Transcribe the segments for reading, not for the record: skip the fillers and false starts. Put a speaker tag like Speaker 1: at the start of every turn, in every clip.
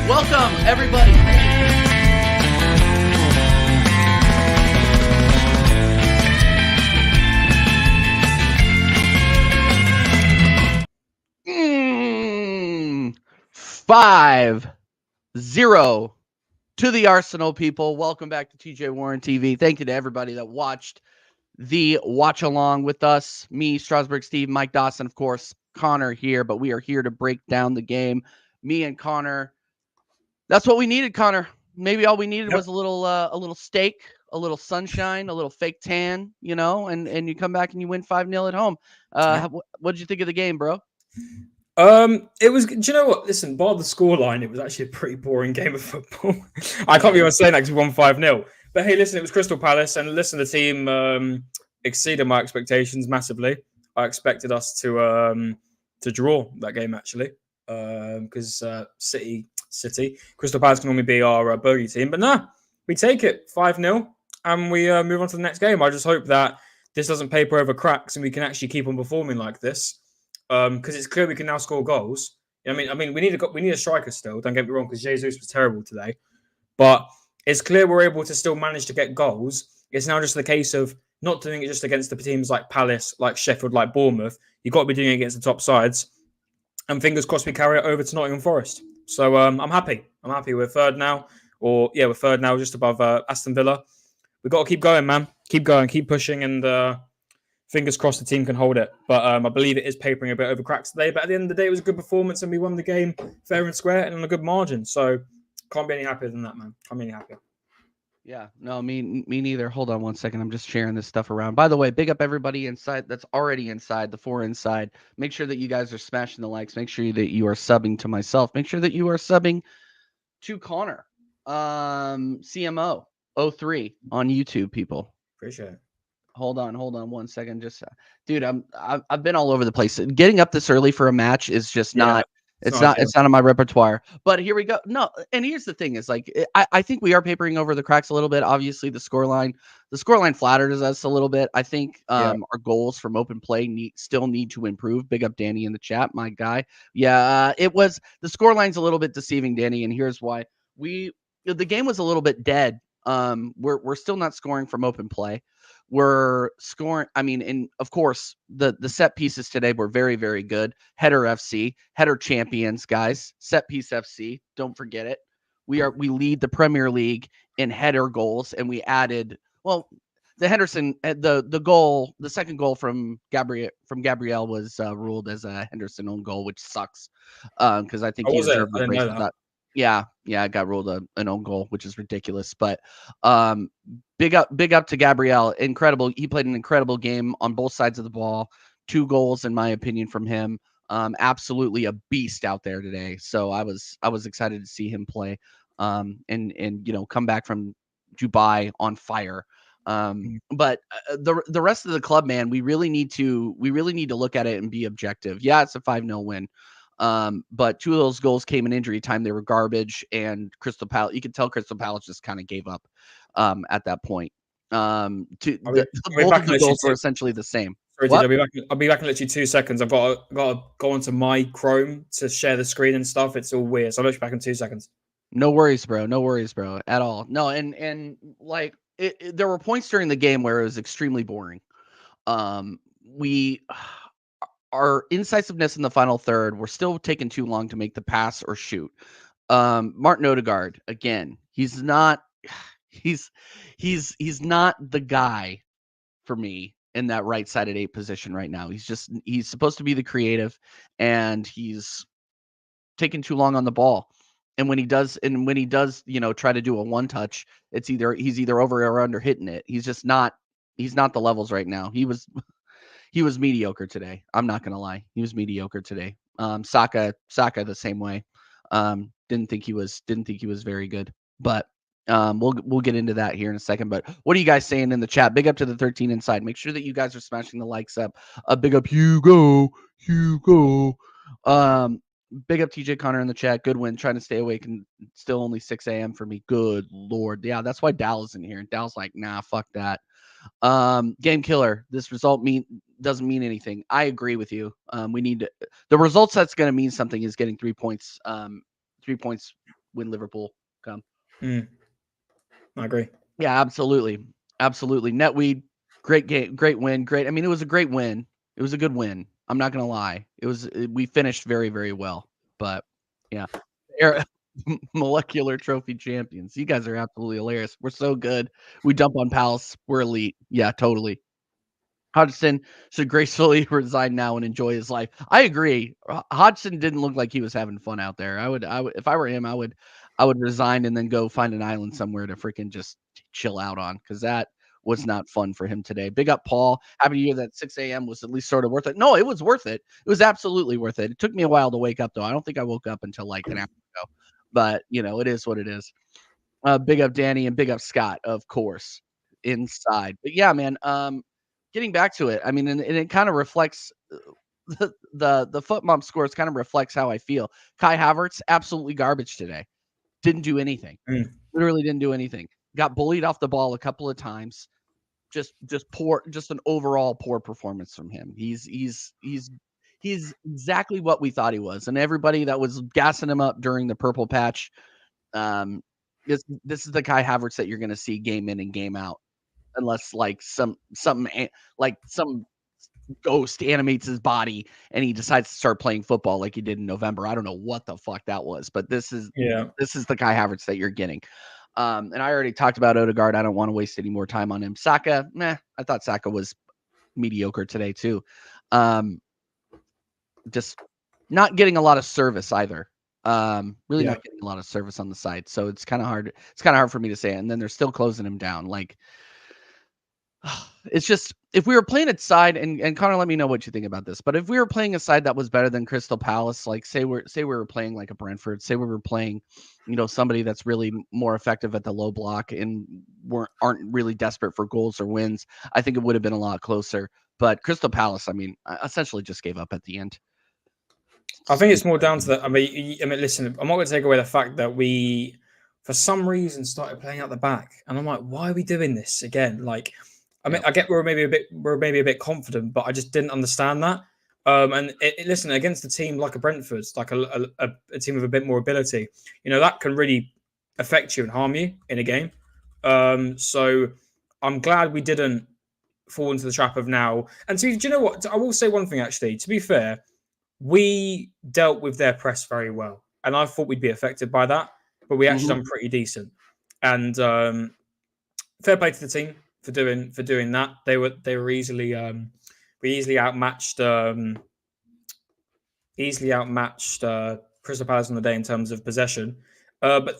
Speaker 1: Welcome, everybody. Mm, 5-0 to the Arsenal, people. Welcome back to TJ Warren TV. Thank you to everybody that watched the watch along with us. Me, Strasburg Steve, Mike Dawson, of course, Connor here, but we are here to break down the game. Me and Connor. That's what we needed, Connor. Maybe all we needed was a little steak, a little sunshine, a little fake tan, and you come back and you win 5-0 at home. What did you think of the game, bro?
Speaker 2: It was. Do you know what? Listen, bar the scoreline, it was actually a pretty boring game of football. I can't believe I was saying that because we won 5-0. But hey, listen, it was Crystal Palace, and listen, the team exceeded my expectations massively. I expected us to draw that game actually, because City, Crystal Palace can only be our bogey team, but nah, we take it 5-0 and we move on to the next game. I just hope that this doesn't paper over cracks and we can actually keep on performing like this. Because it's clear we can now score goals. I mean, we need a striker still. Don't get me wrong, because Jesus was terrible today, but it's clear we're able to still manage to get goals. It's now just the case of not doing it just against the teams like Palace, like Sheffield, like Bournemouth. You've got to be doing it against the top sides, and fingers crossed we carry it over to Nottingham Forest. So I'm happy. I'm happy. We're third now, we're third now, just above Aston Villa. We've got to keep going, man. Keep going, keep pushing, and fingers crossed the team can hold it. But I believe it is papering a bit over cracks today. But at the end of the day, it was a good performance and we won the game fair and square and on a good margin. So can't be any happier than that, man. Can't be any happier.
Speaker 1: Yeah, no, me neither. Hold on one second. I'm just sharing this stuff around. By the way, big up everybody inside that's already inside, the 4 inside. Make sure that you guys are smashing the likes. Make sure that you are subbing to myself. Make sure that you are subbing to Connor. CMO 03 on YouTube, people.
Speaker 2: Appreciate it.
Speaker 1: Hold on 1 second. Just dude, I've been all over the place. Getting up this early for a match is just not it's not on my repertoire. But here we go. No, and here's the thing is like I think we are papering over the cracks a little bit. Obviously, the scoreline flattered us a little bit. I think our goals from open play still need to improve. Big up Danny in the chat, my guy. Yeah, it was the scoreline's a little bit deceiving, Danny, and here's why. The game was a little bit dead. We're still not scoring from open play. We're scoring. I mean, and of course, the set pieces today were very, very good. Header FC, header champions, guys. Set piece FC. Don't forget it. We lead the Premier League in header goals, and we added the Henderson the second goal from Gabriel was ruled as a Henderson own goal, which sucks because I think he deserved the brace for that. Yeah, it got ruled an own goal, which is ridiculous. But big up to Gabriel. Incredible. He played an incredible game on both sides of the ball. 2 goals, in my opinion, from him. Absolutely a beast out there today. So I was excited to see him play and come back from Dubai on fire. But the rest of the club, man, we really need to look at it and be objective. Yeah, it's a 5-0 win. But 2 of those goals came in injury time. They were garbage, and Crystal Palace, you could tell Crystal Palace just kind of gave up at that point. Both of the goals were essentially the same.
Speaker 2: Sorry, I'll be back in literally 2 seconds. I've got to go onto my Chrome to share the screen and stuff. It's all weird. So I'll let you back in 2 seconds.
Speaker 1: No worries, bro. At all. No, and like there were points during the game where it was extremely boring. Our incisiveness in the final third, we're still taking too long to make the pass or shoot. Martin Odegaard, again, he's not the guy for me in that right-sided 8 position right now. He's supposed to be the creative, and he's taking too long on the ball. And when he does, try to do a one touch, he's either over or under hitting it. He's not the levels right now. He was mediocre today. I'm not gonna lie. He was mediocre today. Saka the same way. Didn't think he was very good. But we'll get into that here in a second. But what are you guys saying in the chat? Big up to the 13 inside. Make sure that you guys are smashing the likes up. Big up Hugo. Big up TJ Connor in the chat. Good win. Trying to stay awake and still only 6 a.m. for me. Good Lord. Yeah, that's why Dal is in here. And Dal's like, nah, fuck that. Game killer. This result doesn't mean anything. I agree with you. We need to, the results that's going to mean something is getting 3 points. 3 points when Liverpool come.
Speaker 2: I agree.
Speaker 1: Yeah, absolutely. Netweed, great game, great win, great. I mean, it was a great win. It was a good win. I'm not gonna lie. We finished very, very well. But yeah, molecular trophy champions. You guys are absolutely hilarious. We're so good. We jump on Palace. We're elite. Yeah, totally. Hodgson should gracefully resign now and enjoy his life. I agree. Hodgson didn't look like he was having fun out there. I would, if I were him, I would resign and then go find an island somewhere to freaking just chill out on, because that was not fun for him today. Big up Paul. Happy to hear that 6 a.m. was at least sort of worth it. No, it was worth it. It was absolutely worth it. It took me a while to wake up, though. I don't think I woke up until like an hour ago. But, it is what it is. Big up Danny and big up Scott, of course, inside. But yeah, man, getting back to it, I mean, and it kind of reflects the foot mump scores kind of reflects how I feel. Kai Havertz, absolutely garbage today. Didn't do anything. Literally didn't do anything. Got bullied off the ball a couple of times. Just poor, just an overall poor performance from him. He's exactly what we thought he was. And everybody that was gassing him up during the purple patch, this is the Kai Havertz that you're going to see game in and game out, unless like some ghost animates his body and he decides to start playing football like he did in November. I don't know what the fuck that was, but this is the Kai Havertz that you're getting. And I already talked about Odegaard. I don't want to waste any more time on him. Saka, I thought Saka was mediocre today too. Just not getting a lot of service either. Really not getting a lot of service on the side. So it's kind of hard. It's kind of hard for me to say. And then they're still closing him down. Like, it's just, if we were playing a side, and Connor, let me know what you think about this, but if we were playing a side that was better than Crystal Palace, like say we were playing like a Brentford, say we were playing, somebody that's really more effective at the low block and aren't really desperate for goals or wins, I think it would have been a lot closer. But Crystal Palace, I mean, essentially just gave up at the end.
Speaker 2: I think it's more down to that. I mean, listen, I'm not going to take away the fact that we, for some reason, started playing out the back, and I'm like, why are we doing this again? Like, I mean, I get we're maybe a bit confident, but I just didn't understand that. Listen, against a team like a Brentford, like a team with a bit more ability, that can really affect you and harm you in a game. So I'm glad we didn't fall into the trap of now. And so, do you know what? I will say one thing, actually. To be fair, we dealt with their press very well, and I thought we'd be affected by that, but we actually done pretty decent. And fair play to the team for doing that. They were easily we easily outmatched Crystal Palace on the day in terms of possession. But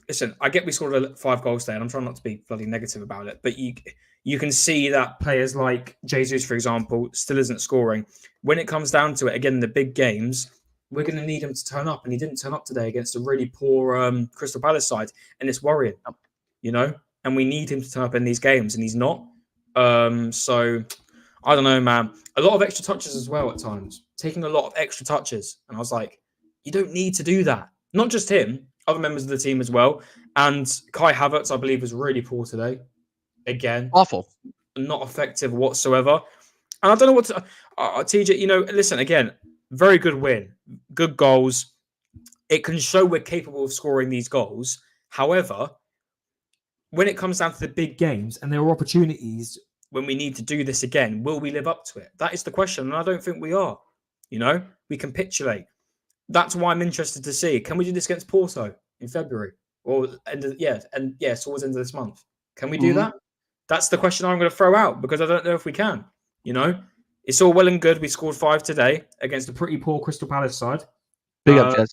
Speaker 2: listen, I get we scored 5 goals there, and I'm trying not to be bloody negative about it, but you can see that players like Jesus, for example, still isn't scoring. When it comes down to it, again, the big games, we're going to need him to turn up, and he didn't turn up today against a really poor Crystal Palace side, and it's worrying, and we need him to turn up in these games, and he's not. So, I don't know, man. A lot of extra touches as well at times, taking a lot of extra touches, and I was like, you don't need to do that. Not just him, other members of the team as well. And Kai Havertz, I believe, was really poor today. Again,
Speaker 1: awful,
Speaker 2: not effective whatsoever. And I don't know what to, TJ, listen, again, very good win, good goals. It can show we're capable of scoring these goals. However, when it comes down to the big games and there are opportunities when we need to do this again, will we live up to it? That is the question. And I don't think we are. We capitulate. That's why I'm interested to see. Can we do this against Porto in February? Or towards the end of this month? Can we do that? That's the question I'm going to throw out, because I don't know if we can. It's all well and good. We scored 5 today against a pretty poor Crystal Palace side.
Speaker 1: Big up, Jez.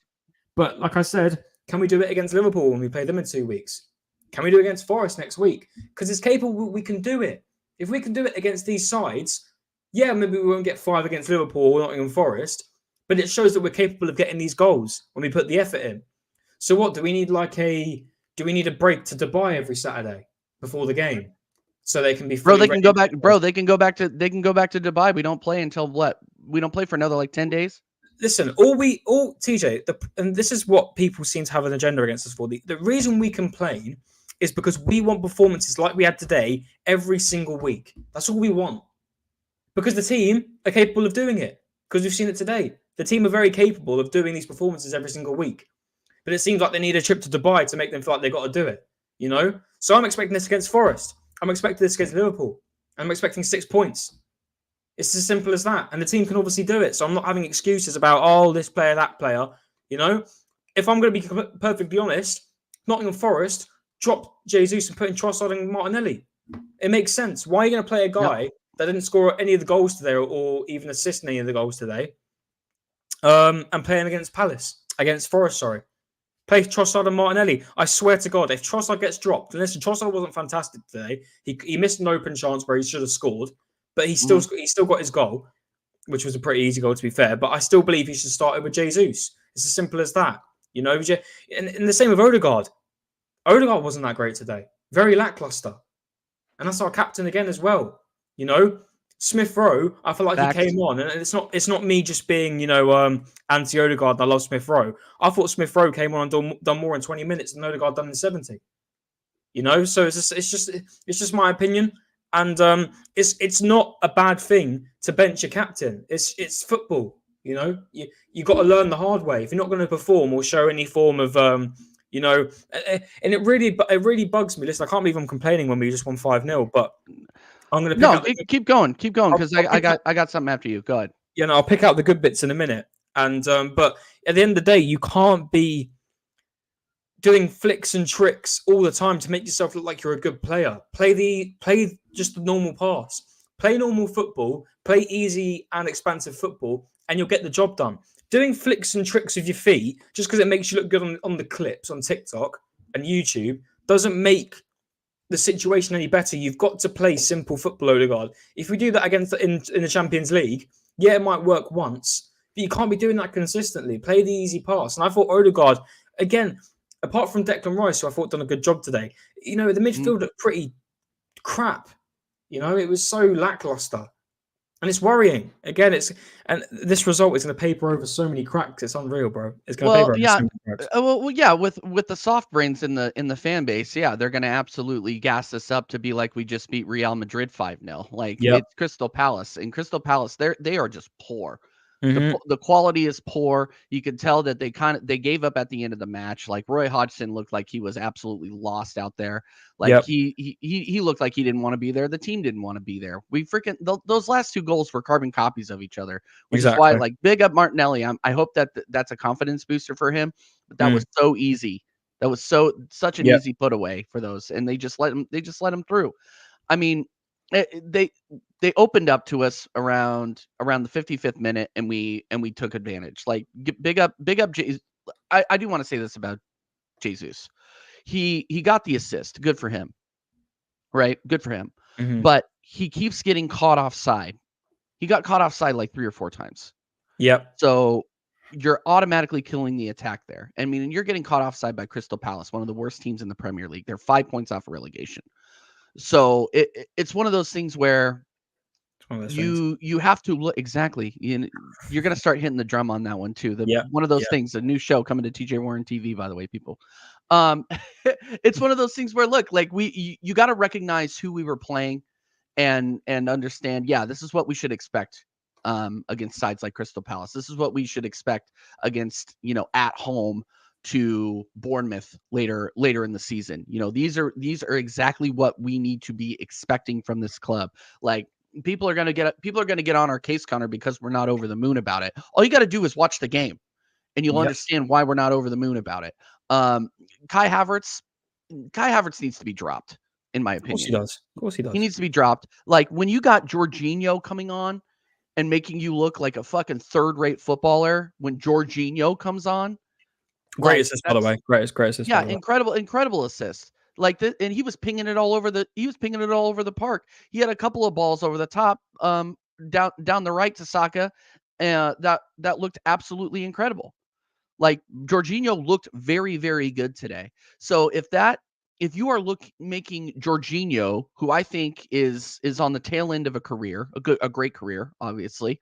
Speaker 2: But like I said, can we do it against Liverpool when we play them in 2 weeks? Can we do it against Forest next week? Because it's capable. We can do it. If we can do it against these sides, maybe we won't get 5 against Liverpool or Nottingham Forest, but it shows that we're capable of getting these goals when we put the effort in. So what do we need? Do we need a break to Dubai every Saturday before the game, so they can be?
Speaker 1: They can go back. They can go back to Dubai. We don't play until what? We don't play for another 10 days.
Speaker 2: Listen, TJ, and this is what people seem to have an agenda against us for. The reason we complain is because we want performances like we had today every single week. That's all we want, because the team are capable of doing it. Because we've seen it today. The team are very capable of doing these performances every single week. But it seems like they need a trip to Dubai to make them feel like they've got to do it, you know? So I'm expecting this against Forest. I'm expecting this against Liverpool. I'm expecting 6 points. It's as simple as that. And the team can obviously do it. So I'm not having excuses about, oh, this player, that player. You know, if I'm going to be perfectly honest, Nottingham Forest dropped Jesus and put in Trossard and Martinelli. It makes sense. Why are you going to play a guy that didn't score any of the goals today or even assist any of the goals today and playing against Forest, sorry. Play Trossard and Martinelli. I swear to God, if Trossard gets dropped, and listen, Trossard wasn't fantastic today. He missed an open chance where he should have scored, but he still got his goal, which was a pretty easy goal to be fair. But I still believe he should start over Jesus. It's as simple as that. You know, and the same with Odegaard. Odegaard wasn't that great today. Very lackluster. And that's our captain again as well. You know, Smith Rowe, I feel like he came on, and it's not me just being, you know, anti Odegaard. I love Smith Rowe. I thought Smith Rowe came on and done more in 20 minutes than Odegaard done in 70. You know, so it's just my opinion, and it's not a bad thing to bench a captain. It's football. You know, you got to learn the hard way. If you're not going to perform or show any form of you know, and it really bugs me. Listen, I can't believe I'm complaining when we just won 5-0, but I'm going to
Speaker 1: keep going because I got something after you. Go ahead.
Speaker 2: You know, I'll pick out the good bits in a minute. And but at the end of the day, you can't be doing flicks and tricks all the time to make yourself look like you're a good player. Play just the normal pass. Play normal football. Play easy and expansive football, and you'll get the job done. Doing flicks and tricks with your feet just because it makes you look good on the clips on TikTok and YouTube doesn't make the situation any better. You've got to play simple football, Odegaard. If we do that in the Champions League, yeah, it might work once, but you can't be doing that consistently. Play the easy pass. And I thought Odegaard, again, apart from Declan Rice, who I thought done a good job today, you know, the midfield looked pretty crap. You know, it was so lackluster. And it's worrying. Again, and this result is going to paper over so many cracks. It's unreal, bro. It's going to paper over so many cracks.
Speaker 1: Well, yeah. With the soft brains in the fan base, yeah, they're going to absolutely gas us up to be like we just beat Real Madrid 5-0. Like it's Crystal Palace, and Crystal Palace, they are just poor. The quality is poor. You could tell that they gave up at the end of the match. Like Roy Hodgson looked like he was absolutely lost out there. Like he looked like he didn't want to be there. The team didn't want to be there. We freaking those last 2 goals were carbon copies of each other, which is why, like, big up Martinelli. I hope that's a confidence booster for him. But that was so easy. That was such an easy put away for those, and they just let him through. I mean, they opened up to us around the 55th minute, and we took advantage. Like, big up. I do want to say this about Jesus. He got the assist. Good for him. Right? Good for him. But he keeps getting caught offside. He got caught offside like 3 or 4 times.
Speaker 2: Yep.
Speaker 1: So you're automatically killing the attack there. I mean, you're getting caught offside by Crystal Palace, one of the worst teams in the Premier League. They're 5 points off of relegation. So it's one of those things where you have to look exactly. You're going to start hitting the drum on that one too. One of those things. A new show coming to TJ Warren TV, by the way, people. It's one of those things where, look, like you got to recognize who we were playing, and understand. Yeah, this is what we should expect against sides like Crystal Palace. This is what we should expect against, you know, at home to Bournemouth later in the season. You know, these are exactly what we need to be expecting from this club. Like, people are going to get on our case, Connor, because we're not over the moon about it. All you got to do is watch the game, and you'll understand why we're not over the moon about it. Kai Havertz needs to be dropped, in my opinion.
Speaker 2: Of course he does.
Speaker 1: He needs to be dropped. Like, when you got Jorginho coming on and making you look like a fucking third-rate footballer when Jorginho comes on.
Speaker 2: Great assist, by the way. Great assist.
Speaker 1: Yeah, incredible assist. Like that, and he was pinging it all over the park. He had a couple of balls over the top, down the right to Saka, that looked absolutely incredible. Like, Jorginho looked very, very good today. So if you are making Jorginho, who I think is on the tail end of a career, a great career, obviously,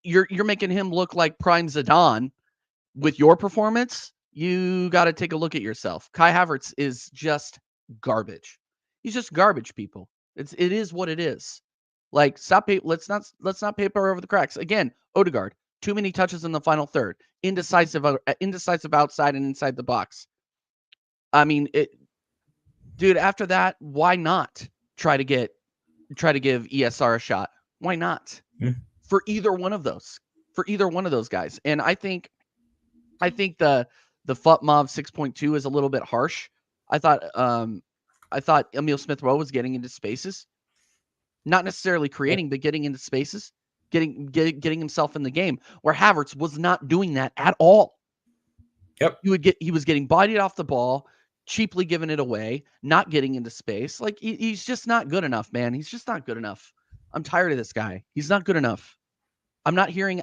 Speaker 1: you're making him look like prime Zidane with your performance, you got to take a look at yourself. Kai Havertz is just garbage. He's just garbage, people. It is what it is. Like, let's not paper over the cracks. Again, Odegaard, Too many touches in the final third. Indecisive outside and inside the box. I mean, dude, after that, why not try to give ESR a shot? Why not? For either one of those guys. And I think the FUTMOV 6.2 is a little bit harsh. I thought Emil Smith Rowe was getting into spaces, not necessarily creating, but getting into spaces, getting himself in the game, where Havertz was not doing that at all.
Speaker 2: Yep.
Speaker 1: He was getting bodied off the ball, cheaply giving it away, not getting into space. Like he's just not good enough, man. He's just not good enough. I'm tired of this guy. He's not good enough. I'm not hearing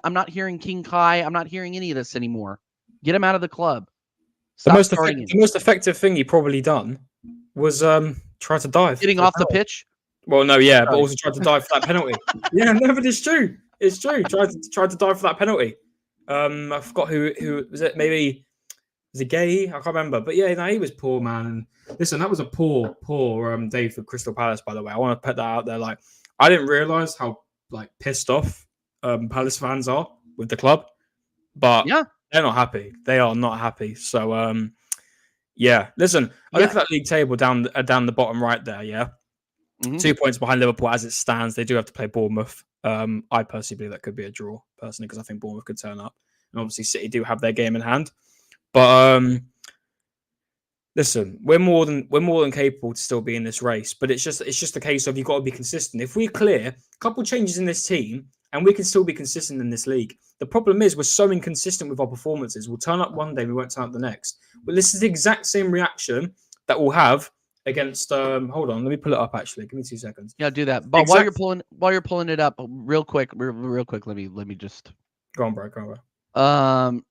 Speaker 1: King Kai. I'm not hearing any of this anymore. Get him out of the club.
Speaker 2: The most effective thing he probably done was try to dive.
Speaker 1: Getting off the pitch?
Speaker 2: Well, no, yeah, but also tried to dive for that penalty. Yeah, no, but it's true. It's true. Tried to dive for that penalty. I forgot who was it? Maybe was it Gay? I can't remember. But yeah, no, he was poor, man. And listen, that was a poor day for Crystal Palace, by the way. I want to put that out there. Like, I didn't realise how pissed off Palace fans are with the club. But yeah, they're not happy. They are not happy. So yeah. Listen, I look at that league table down the bottom right there, yeah. Mm-hmm. 2 points behind Liverpool as it stands. They do have to play Bournemouth. I personally believe that could be a draw, personally, because I think Bournemouth could turn up. And obviously City do have their game in hand. But listen, we're more than capable to still be in this race. But it's just a case of you've got to be consistent. If we clear a couple of changes in this team and we can still be consistent in this league. The problem is we're so inconsistent with our performances. We'll turn up one day, we won't turn up the next. But this is the exact same reaction that we'll have against hold on, let me pull it up actually. Give me 2 seconds.
Speaker 1: Yeah, do that. But while you're pulling it up real quick, let me just
Speaker 2: go on, bro.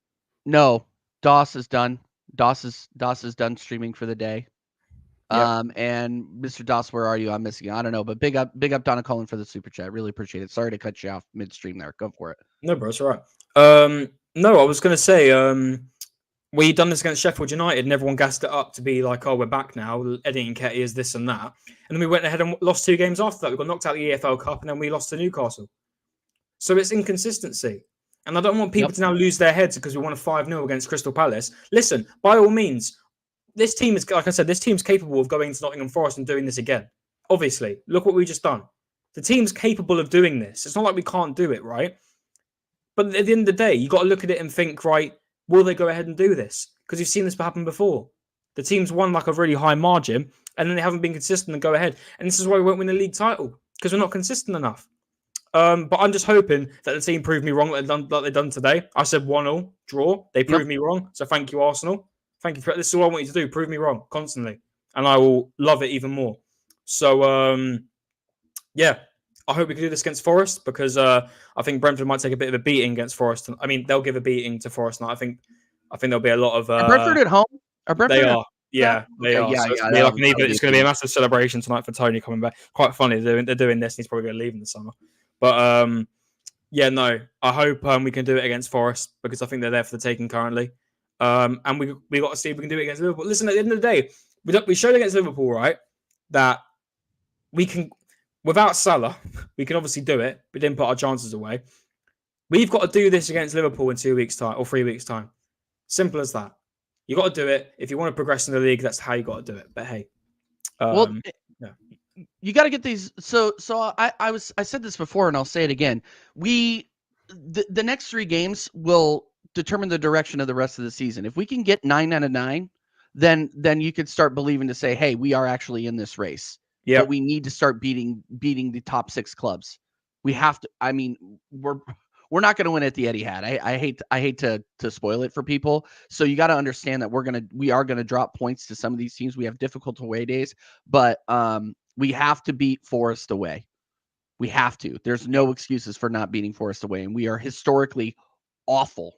Speaker 1: No, Doss is done. Doss is done streaming for the day. Yep. And Mr. Doss, where are you? I'm missing you. I don't know, but big up Donna Cullen for the super chat. Really appreciate it. Sorry to cut you off midstream there. Go for it.
Speaker 2: No, bro, it's all right. No, I was gonna say we done this against Sheffield United and everyone gassed it up to be like, oh, we're back now. Eddie Nketiah is this and that. And then we went ahead and lost 2 games after that. We got knocked out of the EFL Cup and then we lost to Newcastle. So it's inconsistency. And I don't want people to now lose their heads because we won a 5-0 against Crystal Palace. Listen, by all means, this team is, like I said, this team's capable of going to Nottingham Forest and doing this again. Obviously, look what we just done. The team's capable of doing this. It's not like we can't do it, right? But at the end of the day, you got to look at it and think, right, will they go ahead and do this? Because you've seen this happen before. The team's won like a really high margin, and then they haven't been consistent and go ahead. And this is why we won't win the league title, because we're not consistent enough. But I'm just hoping that the team proved me wrong like they've done today. I said 1-1 draw. They proved me wrong. So thank you, Arsenal. Thank you. This is all I want you to do. Prove me wrong constantly. And I will love it even more. So, yeah. I hope we can do this against Forest because I think Brentford might take a bit of a beating against Forest. I mean, they'll give a beating to Forest. And I think there'll be a lot of...
Speaker 1: Are Brentford at home?
Speaker 2: They are. Yeah, they are. So it's going to be a massive celebration tonight for Tony coming back. Quite funny. They're doing this and he's probably going to leave in the summer. But yeah, no, I hope we can do it against Forest because I think they're there for the taking currently. And we got to see if we can do it against Liverpool. Listen, at the end of the day, we showed against Liverpool, right, that we can, without Salah, we can obviously do it. We didn't put our chances away. We've got to do this against Liverpool in 2 weeks' time or 3 weeks' time. Simple as that. You got to do it. If you want to progress in the league, that's how you got to do it. But hey, yeah.
Speaker 1: You got to get these. So I said this before, and I'll say it again. The next 3 games will determine the direction of the rest of the season. If we can get 9 out of 9, then you could start believing to say, hey, we are actually in this race. Yeah. But we need to start beating the top 6 clubs. We have to. I mean, we're not going to win at the Etihad. I hate to spoil it for people. So you got to understand that we are gonna drop points to some of these teams. We have difficult away days, but we have to beat Forest away. We have to. There's no excuses for not beating Forest away, and we are historically awful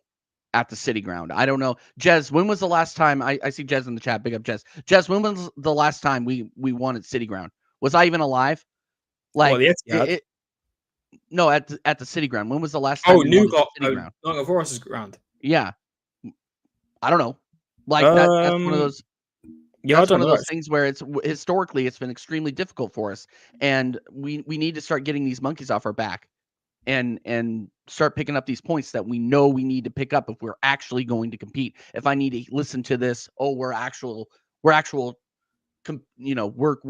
Speaker 1: at the City Ground. I don't know, Jez. When was the last time? I see Jez in the chat. Big up, Jez. Jez, when was the last time we won at City Ground? Was I even alive? Like, no, at the City Ground. When was the last time?
Speaker 2: Oh, Nottingham Forest's ground.
Speaker 1: Yeah, I don't know. Like that's one of those. Yeah, that's one of those things where it's historically it's been extremely difficult for us, and we need to start getting these monkeys off our back. and start picking up these points that we know we need to pick up if we're actually going to compete. If I need to listen to this, we're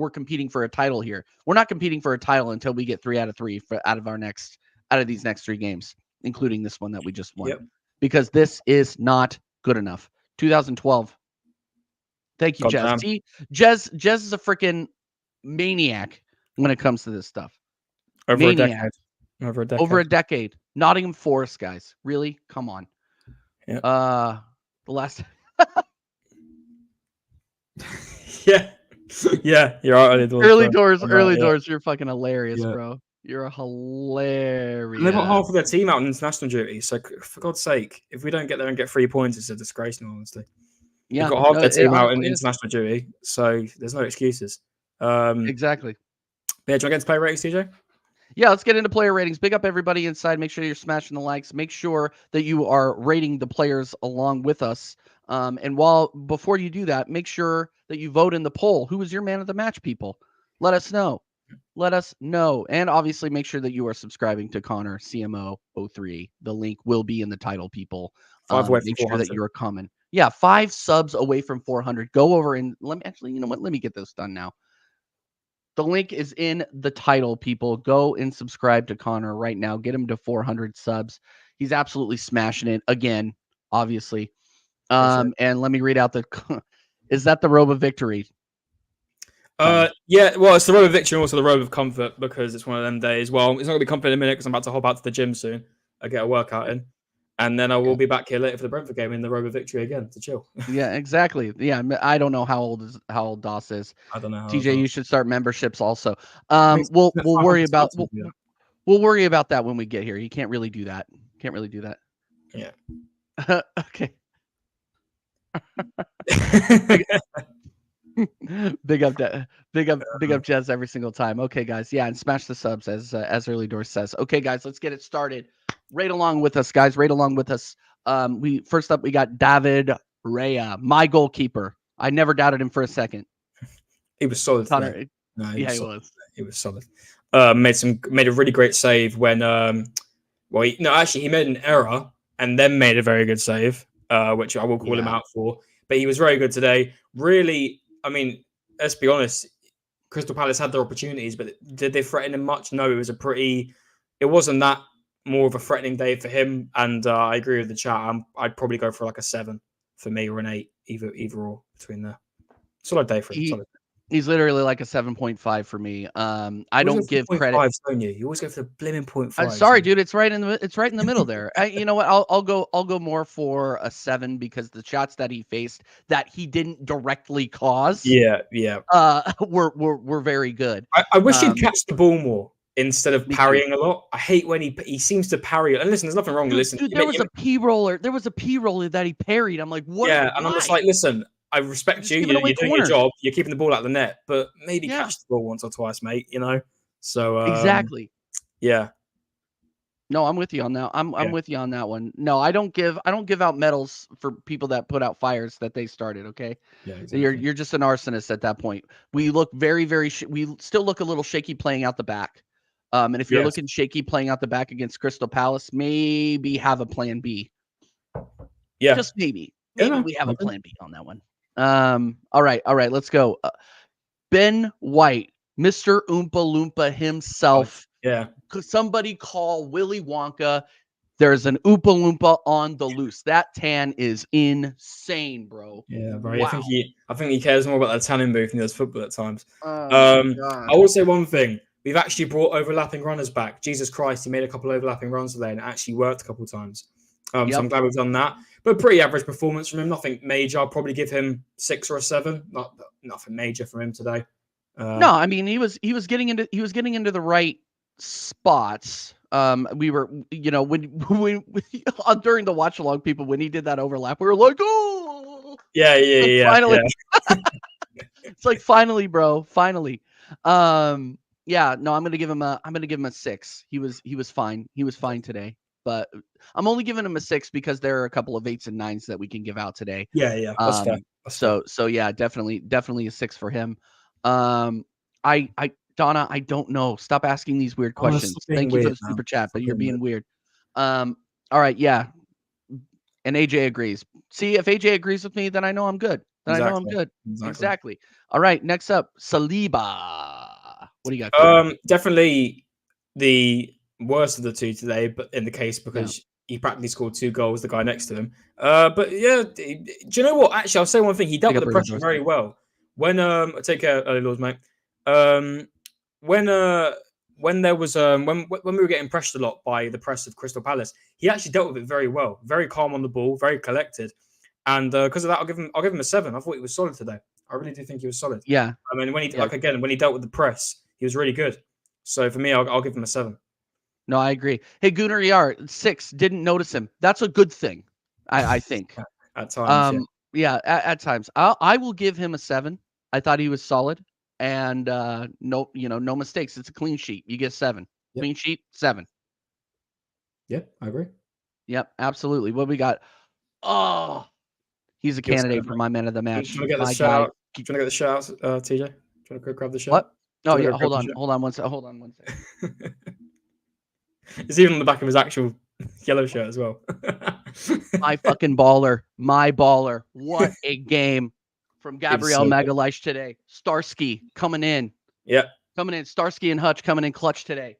Speaker 1: competing for a title here. We're not competing for a title until we get 3 out of 3 out of these next 3 games, including this one that we just won.
Speaker 2: Yep.
Speaker 1: Because this is not good enough. 2012. Thank you,
Speaker 2: God
Speaker 1: Jez.
Speaker 2: damn.
Speaker 1: See, Jez is a freaking maniac when it comes to this stuff.
Speaker 2: Over a decade.
Speaker 1: Over a decade. Nottingham Forest, guys. Really? Come on.
Speaker 2: Yep.
Speaker 1: The last.
Speaker 2: Yeah. Yeah, you're right.
Speaker 1: Early doors. You're fucking hilarious, bro. You're hilarious.
Speaker 2: And they've got half of their team out on international duty. So, for God's sake, if we don't get there and get 3 points, it's a disgrace, in all honesty.
Speaker 1: Yeah,
Speaker 2: they've got half their team out in international duty. So, there's no excuses.
Speaker 1: Exactly.
Speaker 2: Yeah, do you want to get into player ratings, TJ?
Speaker 1: Yeah, let's get into player ratings. Big up everybody inside. Make sure you're smashing the likes. Make sure that you are rating the players along with us. And before you do that, make sure that you vote in the poll. Who was your man of the match, people? Let us know. And obviously make sure that you are subscribing to Connor CMO03. The link will be in the title, people.
Speaker 2: 5 away from
Speaker 1: make
Speaker 2: 400.
Speaker 1: sure that you're common. Yeah, 5 subs away from 400. Go over and you know what? Let me get this done now. The link is in the title, people. Go and subscribe to Connor right now. Get him to 400 subs. He's absolutely smashing it again, obviously. And let me read out is that the robe of victory?
Speaker 2: Yeah, well, it's the robe of victory and also the robe of comfort because it's one of them days. Well, it's not going to be comfort in a minute because I'm about to hop out to the gym soon. I get a workout in. And then I will be back here later for the Brentford game in the robe of victory again to chill.
Speaker 1: Yeah, exactly. Yeah, I don't know how old Doss is.
Speaker 2: I don't know.
Speaker 1: TJ, you should start memberships also. We'll worry about we'll worry about that when we get here. You can't really do that.
Speaker 2: Yeah.
Speaker 1: Okay. Big up Jez every single time. Okay, guys. Yeah, and smash the subs as Early Doors says. Okay, guys, let's get it started. Right along with us, guys. Right along with us. We got David Raya, my goalkeeper. I never doubted him for a second.
Speaker 2: He was solid.
Speaker 1: Connor,
Speaker 2: he was solid. Made a really great save when he made an error and then made a very good save, which I will call him out for. But he was very good today. Really, I mean, let's be honest. Crystal Palace had their opportunities, but did they threaten him much? No, it wasn't that more of a threatening day for him. And I agree with the chat. I'd probably go for like a 7 for me or an 8, either or between there. Solid day for him.
Speaker 1: He's literally like a 7.5 for me. I don't give credit.
Speaker 2: 5, don't you? You always go for the blimmin' 0.5.
Speaker 1: I'm sorry, dude. It's right in the middle there. You know what? I'll go more for a 7 because the shots that he faced that he didn't directly cause.
Speaker 2: Yeah.
Speaker 1: Were very good.
Speaker 2: I wish he'd catch the ball more instead of parrying a lot. I hate when he seems to parry. And listen, there's nothing wrong.
Speaker 1: Dude, there was a P roller that he parried. I'm like, what?
Speaker 2: Yeah, and I'm just like, listen. I respect you. You're doing your job. You're keeping the ball out of the net, but maybe catch the ball once or twice, mate. You know. So
Speaker 1: exactly.
Speaker 2: Yeah.
Speaker 1: No, I'm with you on that. I'm with you on that one. No, I don't give out medals for people that put out fires that they started. Okay.
Speaker 2: Yeah. Exactly.
Speaker 1: You're just an arsonist at that point. We look very we still look a little shaky playing out the back. And if you're looking shaky playing out the back against Crystal Palace, maybe have a plan B.
Speaker 2: Yeah.
Speaker 1: Just maybe. Maybe we have a plan B on that one. All right, let's go. Ben White, Mr. Oompa Loompa himself.
Speaker 2: Yeah.
Speaker 1: Could somebody call Willy Wonka? There's an Oompa Loompa on the loose. That tan is insane, bro.
Speaker 2: Yeah, bro. Wow. I think he cares more about that tanning booth than he does football at times.
Speaker 1: I
Speaker 2: will say one thing. We've actually brought overlapping runners back. Jesus Christ, he made a couple overlapping runs today and it actually worked a couple of times. So I'm glad we've done that. But pretty average performance from him. Nothing major. I'll probably give him 6 or a 7. Nothing major from him today.
Speaker 1: No, I mean he was getting into the right spots. We were, when during the watch along, people when he did that overlap, we were like, oh
Speaker 2: yeah.
Speaker 1: Finally, it's like finally, bro, finally. Yeah, no, I'm gonna give him a 6. He was fine. He was fine today. But I'm only giving him a 6 because there are a couple of 8s and 9s that we can give out today.
Speaker 2: Yeah, that's fair.
Speaker 1: So yeah, definitely a 6 for him. I Donna, I don't know. Stop asking these weird questions. Thank you for the super chat, but you're being weird. All right, yeah. And AJ agrees. See, if AJ agrees with me, then I know I'm good. I know I'm good. Exactly. All right, next up, Saliba. What do you got?
Speaker 2: Definitely the worst of the two today, but in the case because he practically scored 2 goals, the guy next to him. But yeah, do you know what? Actually, I'll say one thing. He dealt with the pressure very well. When take care, early Lords, mate. When there was when we were getting pressured a lot by the press of Crystal Palace, he actually dealt with it very well. Very calm on the ball, very collected. And because of that, I'll give him a 7. I thought he was solid today. I really do think he was solid.
Speaker 1: Yeah.
Speaker 2: I mean, when he when he dealt with the press, he was really good. So for me, I'll give him a 7.
Speaker 1: No, I agree. Hey, Gunnar Yar, 6, didn't notice him. That's a good thing, I think.
Speaker 2: At times,
Speaker 1: at times. I will give him a 7. I thought he was solid, and no mistakes. It's a clean sheet. You get 7. Yep. Clean sheet, 7.
Speaker 2: Yeah, I agree.
Speaker 1: Yep, absolutely. What we got? Oh, he's a candidate for my man of the match.
Speaker 2: Do you want to get the shout out? Do you want to get the shout out, TJ? Do you want to go grab the shout?
Speaker 1: What? Oh yeah, hold on one second.
Speaker 2: It's even on the back of his actual yellow shirt as well.
Speaker 1: My fucking baller. My baller. What a game from Gabriel Magalhaes today. Starsky coming in.
Speaker 2: Yeah.
Speaker 1: Coming in. Starsky and Hutch coming in clutch today.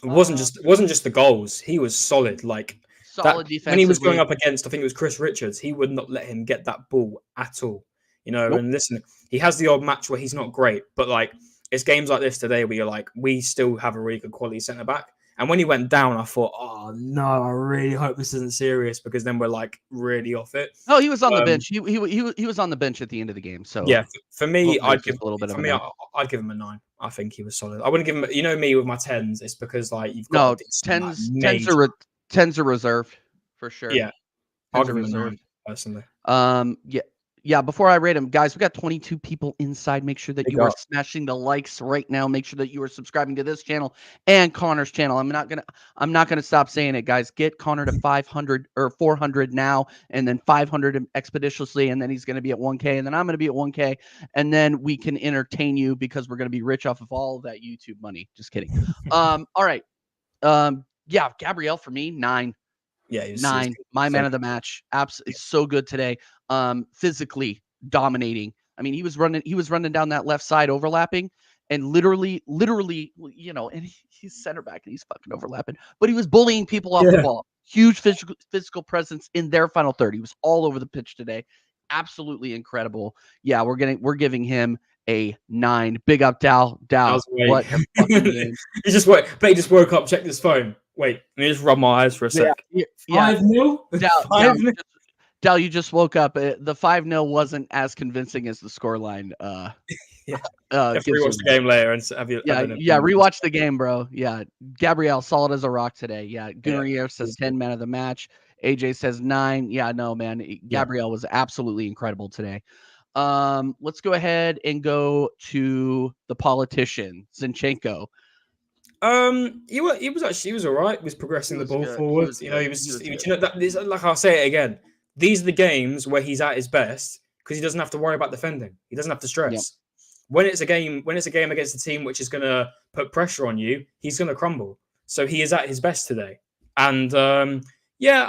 Speaker 2: It wasn't just the goals. He was solid. Like
Speaker 1: solid defense.
Speaker 2: When he was going up against, I think it was Chris Richards, he would not let him get that ball at all. Nope. And listen, he has the odd match where he's not great, but like it's games like this today where you're like, we still have a really good quality centre back. And when he went down, I thought, oh no, I really hope this isn't serious because then we're like really off it.
Speaker 1: Oh, he was on the bench. He was on the bench at the end of the game. So
Speaker 2: yeah, for me, I'd give him a 9. I think he was solid. I wouldn't give him. Me with my 10s, it's because like you've got
Speaker 1: 10s are reserved for sure.
Speaker 2: Yeah, I'll give him a 9 personally.
Speaker 1: Yeah, before I rate him, guys, we got 22 people inside. Make sure that you are smashing the likes right now. Make sure that you are subscribing to this channel and Connor's channel. I'm not gonna stop saying it, guys. Get Connor to 500 or 400 now, and then 500 expeditiously, and then he's gonna be at 1K, and then I'm gonna be at 1K, and then we can entertain you because we're gonna be rich off of all of that YouTube money. Just kidding. All right. Yeah, Gabriel for me 9.
Speaker 2: Yeah, he was
Speaker 1: 9. My man of the match. Absolutely so good today. Physically dominating. I mean, he was running down that left side overlapping and literally, and he's center back and he's fucking overlapping, but he was bullying people off the ball. Huge physical presence in their final third. He was all over the pitch today. Absolutely incredible. Yeah, we're giving him a 9. Big up, Dal. What a fucking game.
Speaker 2: He just woke up, checked his phone. Wait, let me just rub my eyes for a sec. 5-0?
Speaker 1: Dal, you just woke up. The 5-0 wasn't as convincing as the scoreline.
Speaker 2: Rewatch the game later and
Speaker 1: rewatch the game, bro. Yeah, Gabriel solid as a rock today. Yeah, Gunnar says 10 man of the match. AJ says 9. Yeah, no, man. Gabriel was absolutely incredible today. Let's go ahead and go to the politician, Zinchenko.
Speaker 2: He was all right. He was progressing the ball forward. Like I'll say it again. These are the games where he's at his best because he doesn't have to worry about defending. He doesn't have to stress. Yep. When it's a game against a team which is going to put pressure on you, he's going to crumble. So he is at his best today. And I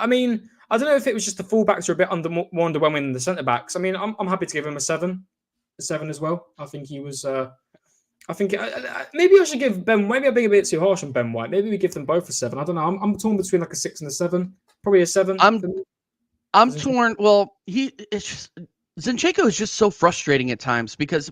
Speaker 2: mean, I don't know if it was just the fullbacks are a bit more underwhelming than the centre backs. I mean, I'm happy to give him a 7 as well. I think he was. Maybe I should give Ben. Maybe I'm being a bit too harsh on Ben White. Maybe we give them both a 7. I don't know. I'm torn between like a 6 and a 7. Probably a 7.
Speaker 1: I'm torn. Well, Zinchenko is just so frustrating at times because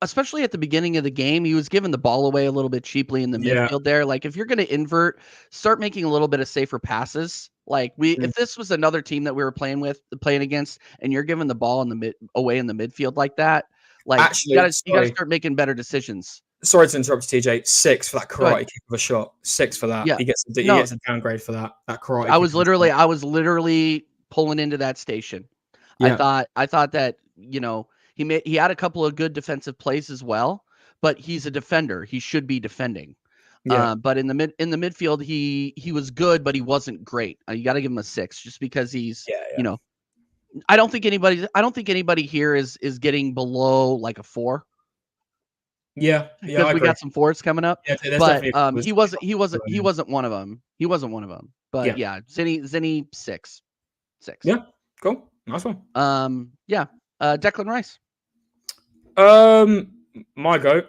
Speaker 1: especially at the beginning of the game, he was giving the ball away a little bit cheaply in the midfield there. Like if you're going to invert, start making a little bit of safer passes. Like if this was another team that we were playing against, and you're giving the ball away in the midfield like that, like actually, you gotta start making better decisions.
Speaker 2: Sorry to interrupt you, TJ. 6 for that karate kick of a shot. 6 for that. Yeah. He gets a downgrade for that karate.
Speaker 1: I was literally pulling into that station. Yeah. I thought that, he had a couple of good defensive plays as well, but he's a defender. He should be defending. Yeah. But in the midfield, he was good, but he wasn't great. You got to give him a 6 just because he's, I don't think anybody here is getting below like a 4.
Speaker 2: Yeah,
Speaker 1: because
Speaker 2: I
Speaker 1: we
Speaker 2: agree.
Speaker 1: got some fours coming up.
Speaker 2: Yeah,
Speaker 1: But he wasn't one of them. He wasn't one of them. But yeah, Zinni 6.
Speaker 2: Yeah, cool, nice one.
Speaker 1: Declan Rice.
Speaker 2: My goat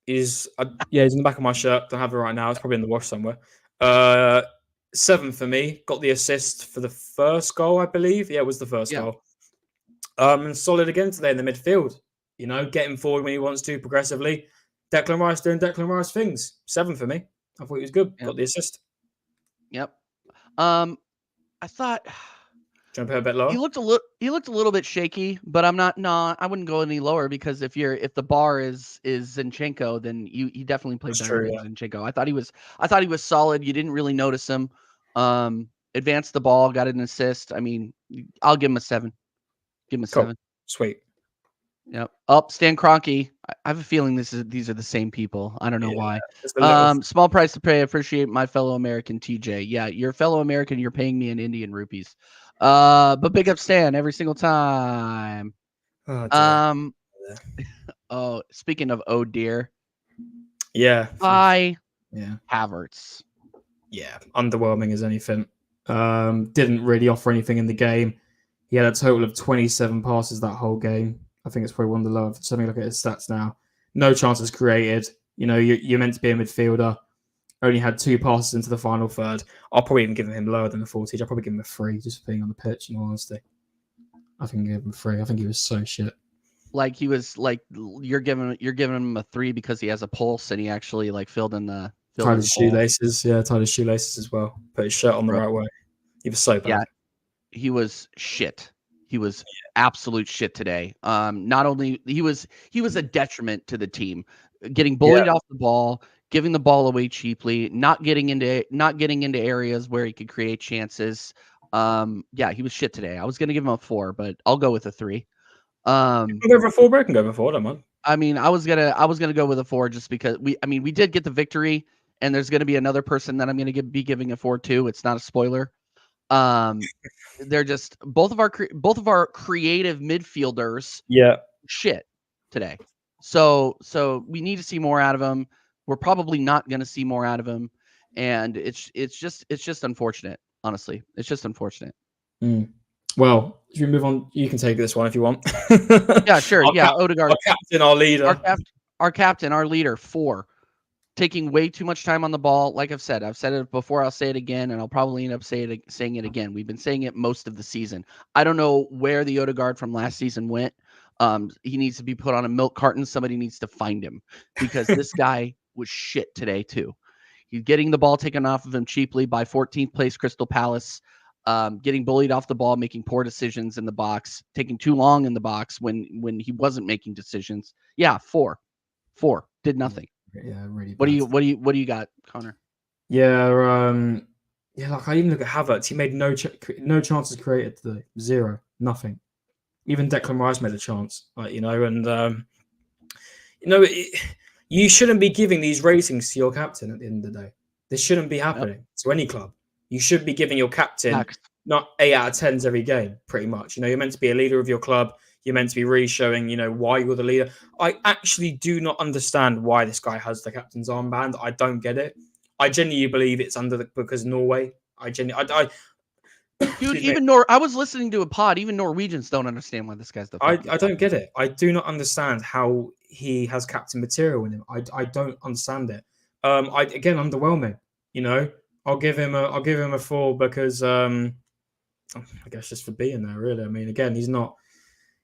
Speaker 2: is he's in the back of my shirt. Don't have it right now. It's probably in the wash somewhere. 7 for me. Got the assist for the first goal, I believe. Yeah, it was the first goal. And solid again today in the midfield. You know, getting forward when he wants to progressively. Declan Rice doing Declan Rice things. 7 for me. I thought he was good. Got the assist.
Speaker 1: Yep. I thought.
Speaker 2: Jump a bit lower.
Speaker 1: He looked a little bit shaky, but I'm not. No, I wouldn't go any lower because if the bar is Zinchenko, then he definitely played better than Zinchenko. I thought he was solid. You didn't really notice him. Advanced the ball, got an assist. I mean, I'll give him a 7. Give him a 7.
Speaker 2: Sweet.
Speaker 1: Yep. Stan Kroenke. I have a feeling these are the same people. I don't know why. Small price to pay. Appreciate my fellow American TJ. Yeah, you're a fellow American. You're paying me in Indian rupees. But big up Stan every single time. Speaking of oh dear.
Speaker 2: Yeah.
Speaker 1: Havertz.
Speaker 2: Yeah, underwhelming as anything. Didn't really offer anything in the game. He had a total of 27 passes that whole game. I think it's probably one of the lowest. Let me look at his stats now. No chances created. You know, you're meant to be a midfielder. Only had 2 passes into the final third. I'll probably even give him lower than a 40. I'll probably give him a 3 just for being on the pitch, in all honesty. I think I'll give him a 3. I think he was so shit.
Speaker 1: Like he was like you're giving him a 3 because he has a pulse and he actually like filled in the
Speaker 2: tied his shoelaces. Yeah, tied his shoelaces as well. Put his shirt on the right way. He was so bad.
Speaker 1: Yeah, he was shit. He was absolute shit today. Not only he was a detriment to the team, getting bullied off the ball, giving the ball away cheaply, not getting into areas where he could create chances. He was shit today. I was gonna give him a 4, but I'll go with a 3.
Speaker 2: You can go for a 4, but I can go for 4, don't mind.
Speaker 1: I mean, I was gonna go with a 4 just because we did get the victory, and there's gonna be another person that I'm gonna be giving a 4 to. It's not a spoiler. They're just both of our creative midfielders. Shit today. So we need to see more out of him. We're probably not going to see more out of him, and it's just unfortunate. Honestly, it's just unfortunate.
Speaker 2: Well, if you move on, you can take this one if you want.
Speaker 1: Yeah, sure. Odegaard,
Speaker 2: our captain, our leader,
Speaker 1: our captain, our leader. 4. Taking way too much time on the ball. Like I've said it before. I'll say it again, and I'll probably end up saying it again. We've been saying it most of the season. I don't know where the Odegaard from last season went. He needs to be put on a milk carton. Somebody needs to find him because this guy was shit today too. He's getting the ball taken off of him cheaply by 14th place Crystal Palace. Getting bullied off the ball, making poor decisions in the box, taking too long in the box when he wasn't making decisions. Yeah, 4 did nothing.
Speaker 2: Yeah, really.
Speaker 1: What do you got, Connor?
Speaker 2: Yeah, like I even look at Havertz. He made no chances created today. 0, nothing. Even Declan Rice made a chance, you shouldn't be giving these ratings to your captain at the end of the day. This shouldn't be happening to any club. You should be giving your captain not 8 out of 10s every game, pretty much. You're meant to be a leader of your club. You're meant to be really showing, why you're the leader. I actually do not understand why this guy has the captain's armband. I don't get it. I genuinely believe it's because Norway.
Speaker 1: Dude, even I was listening to a pod. Even Norwegians don't understand why this guy's the.
Speaker 2: I don't get it. I do not understand how he has captain material in him. I don't understand it. Again, underwhelming. I'll give him a 4 because I guess just for being there. Really, I mean, again, he's not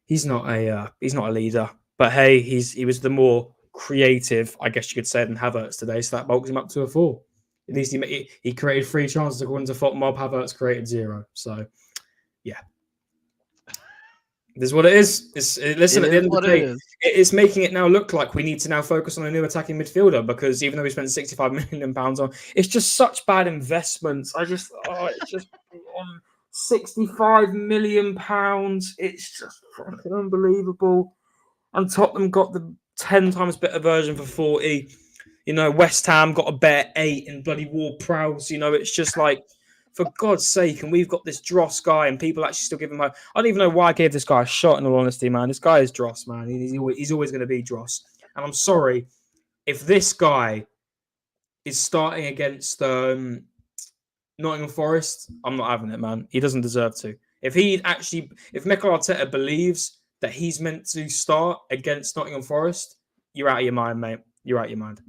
Speaker 2: a leader, but hey, he was the more creative, I guess you could say, than Havertz today. So that bulks him up to a 4. At least he created 3 chances according to FotMob. Havertz created 0. So, yeah. This is what it is. Listen, at the end of the day, it's making it now look like we need to now focus on a new attacking midfielder because even though we spent £65 million on, it's just such bad investments. It's just on £65 million. It's just fucking unbelievable. And Tottenham got the 10 times better version for 40. West Ham got a better 8 in bloody Ward-Prowse. It's just like, for God's sake, and we've got this Dross guy, and people actually still give him I don't even know why I gave this guy a shot, in all honesty, man. This guy is Dross, man. He's always going to be Dross. And I'm sorry, if this guy is starting against Nottingham Forest, I'm not having it, man. He doesn't deserve to. If Mikel Arteta believes that he's meant to start against Nottingham Forest, you're out of your mind, mate. You're out of your mind.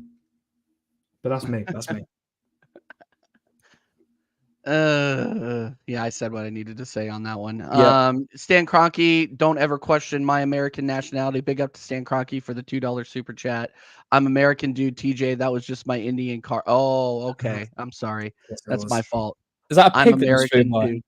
Speaker 2: But that's me. That's me.
Speaker 1: Yeah, I said what I needed to say on that one.
Speaker 2: Yeah.
Speaker 1: Stan Kroenke, don't ever question my American nationality. Big up to Stan Kroenke for the $2 super chat. I'm American, dude. TJ, that was just my Indian car. Oh, okay. I'm sorry. That's my fault.
Speaker 2: Is that a pig
Speaker 1: I'm American, dude.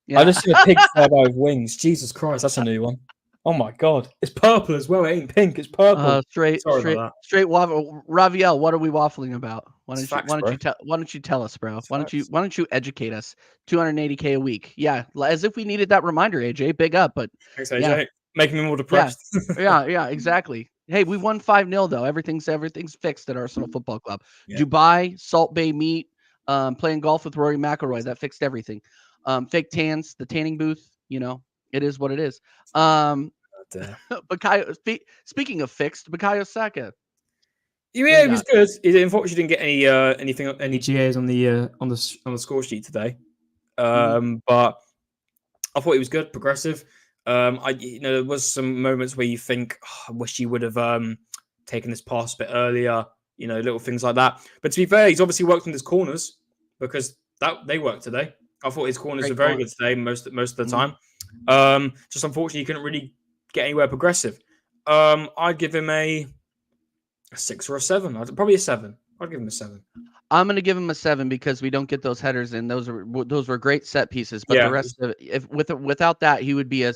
Speaker 2: Yeah. I just see a pig fly by with wings. Jesus Christ, that's a new one. Oh my God, it's purple as well. It ain't pink, it's purple.
Speaker 1: Straight waffle. Raviel, what are we waffling about? Why don't you tell us, bro? Why don't you educate us? 280K a week. Yeah, as if we needed that reminder, AJ. Big up, but
Speaker 2: thanks, AJ. Yeah. Making me more depressed.
Speaker 1: Yeah, exactly. Hey, we won 5-0 though. Everything's fixed at Arsenal Football Club. Yeah. Dubai, Salt Bay Meat, playing golf with Rory McIlroy. That fixed everything. Fake tans, the tanning booth. You know, it is what it is. Bukayo, speaking of fixed, Bukayo Saka.
Speaker 2: Yeah, it was good. He unfortunately didn't get any GAs on the score sheet today. But I thought he was good, progressive. There was some moments where you think, I wish he would have taken this pass a bit earlier. You know, little things like that. But to be fair, he's obviously worked on his corners because they worked today. I thought his corners were very good today most of the time. Just unfortunately, he couldn't really get anywhere progressive. I'd give him a 6 or a 7. Probably a 7. I'd give him a 7.
Speaker 1: I'm going to give him a 7 because we don't get those headers in. Those were great set pieces, but the rest of it, without that, he would be a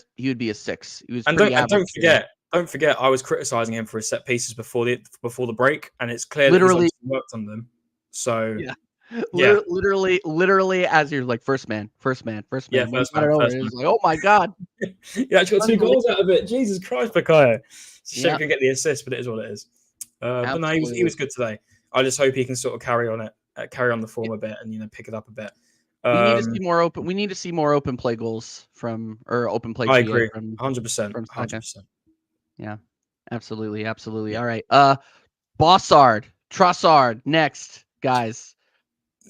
Speaker 1: 6. He was
Speaker 2: don't forget, I was criticizing him for his set pieces before the break, and it's clear that he's worked on them. So
Speaker 1: yeah. Literally, as you're like first man.
Speaker 2: Yeah, first man.
Speaker 1: It's like, oh my God.
Speaker 2: You actually got 2 goals out of it. Jesus Christ, Bukayo. Shame can get the assist, but it is what it is. But no, he was good today. I just hope he can sort of carry on the form a bit and pick it up a bit.
Speaker 1: We need to see more open. We need to see more open play goals open play.
Speaker 2: I agree, 100%.
Speaker 1: Yeah, absolutely. All right, Bossard, Trossard, next, guys.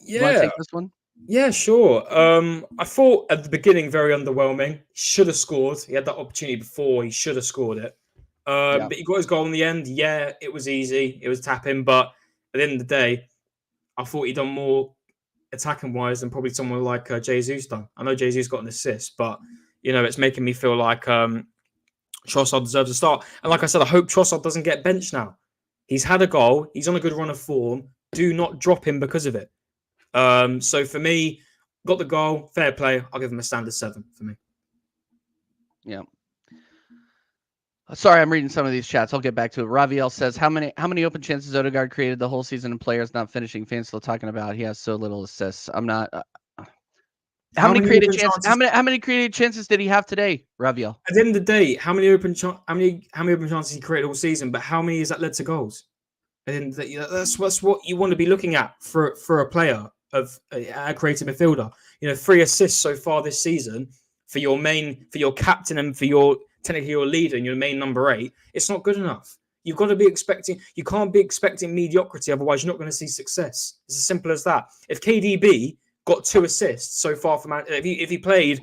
Speaker 2: Yeah,
Speaker 1: you want to take this one?
Speaker 2: Yeah, sure. I thought at the beginning very underwhelming. Should have scored. He had that opportunity before. He should have scored it. But he got his goal in the end. Yeah, it was easy. It was tapping, but at the end of the day, I thought he'd done more attacking wise than probably someone like Jesus done. I know Jesus got an assist, but it's making me feel like Trossard deserves a start. And like I said, I hope Trossard doesn't get benched now. He's had a goal. He's on a good run of form. Do not drop him because of it. So for me, got the goal, fair play. I'll give him a standard 7 for me.
Speaker 1: Yeah. Sorry, I'm reading some of these chats. I'll get back to it. Raviel says, how many open chances Odegaard created the whole season and players not finishing? Fans still talking about he has so little assists. I'm not. How many created chances? How many created chances did he have today, Raviel?
Speaker 2: At the end of the day, how many open chances he created all season? But how many has that led to goals? And that's what you want to be looking at for a player of a creative midfielder. 3 assists so far this season for your captain and for your leader and your main number 8. It's not good enough. You've got to be expecting. You can't be expecting mediocrity, otherwise you're not going to see success. It's as simple as that. If KDB got 2 assists so far from if he played,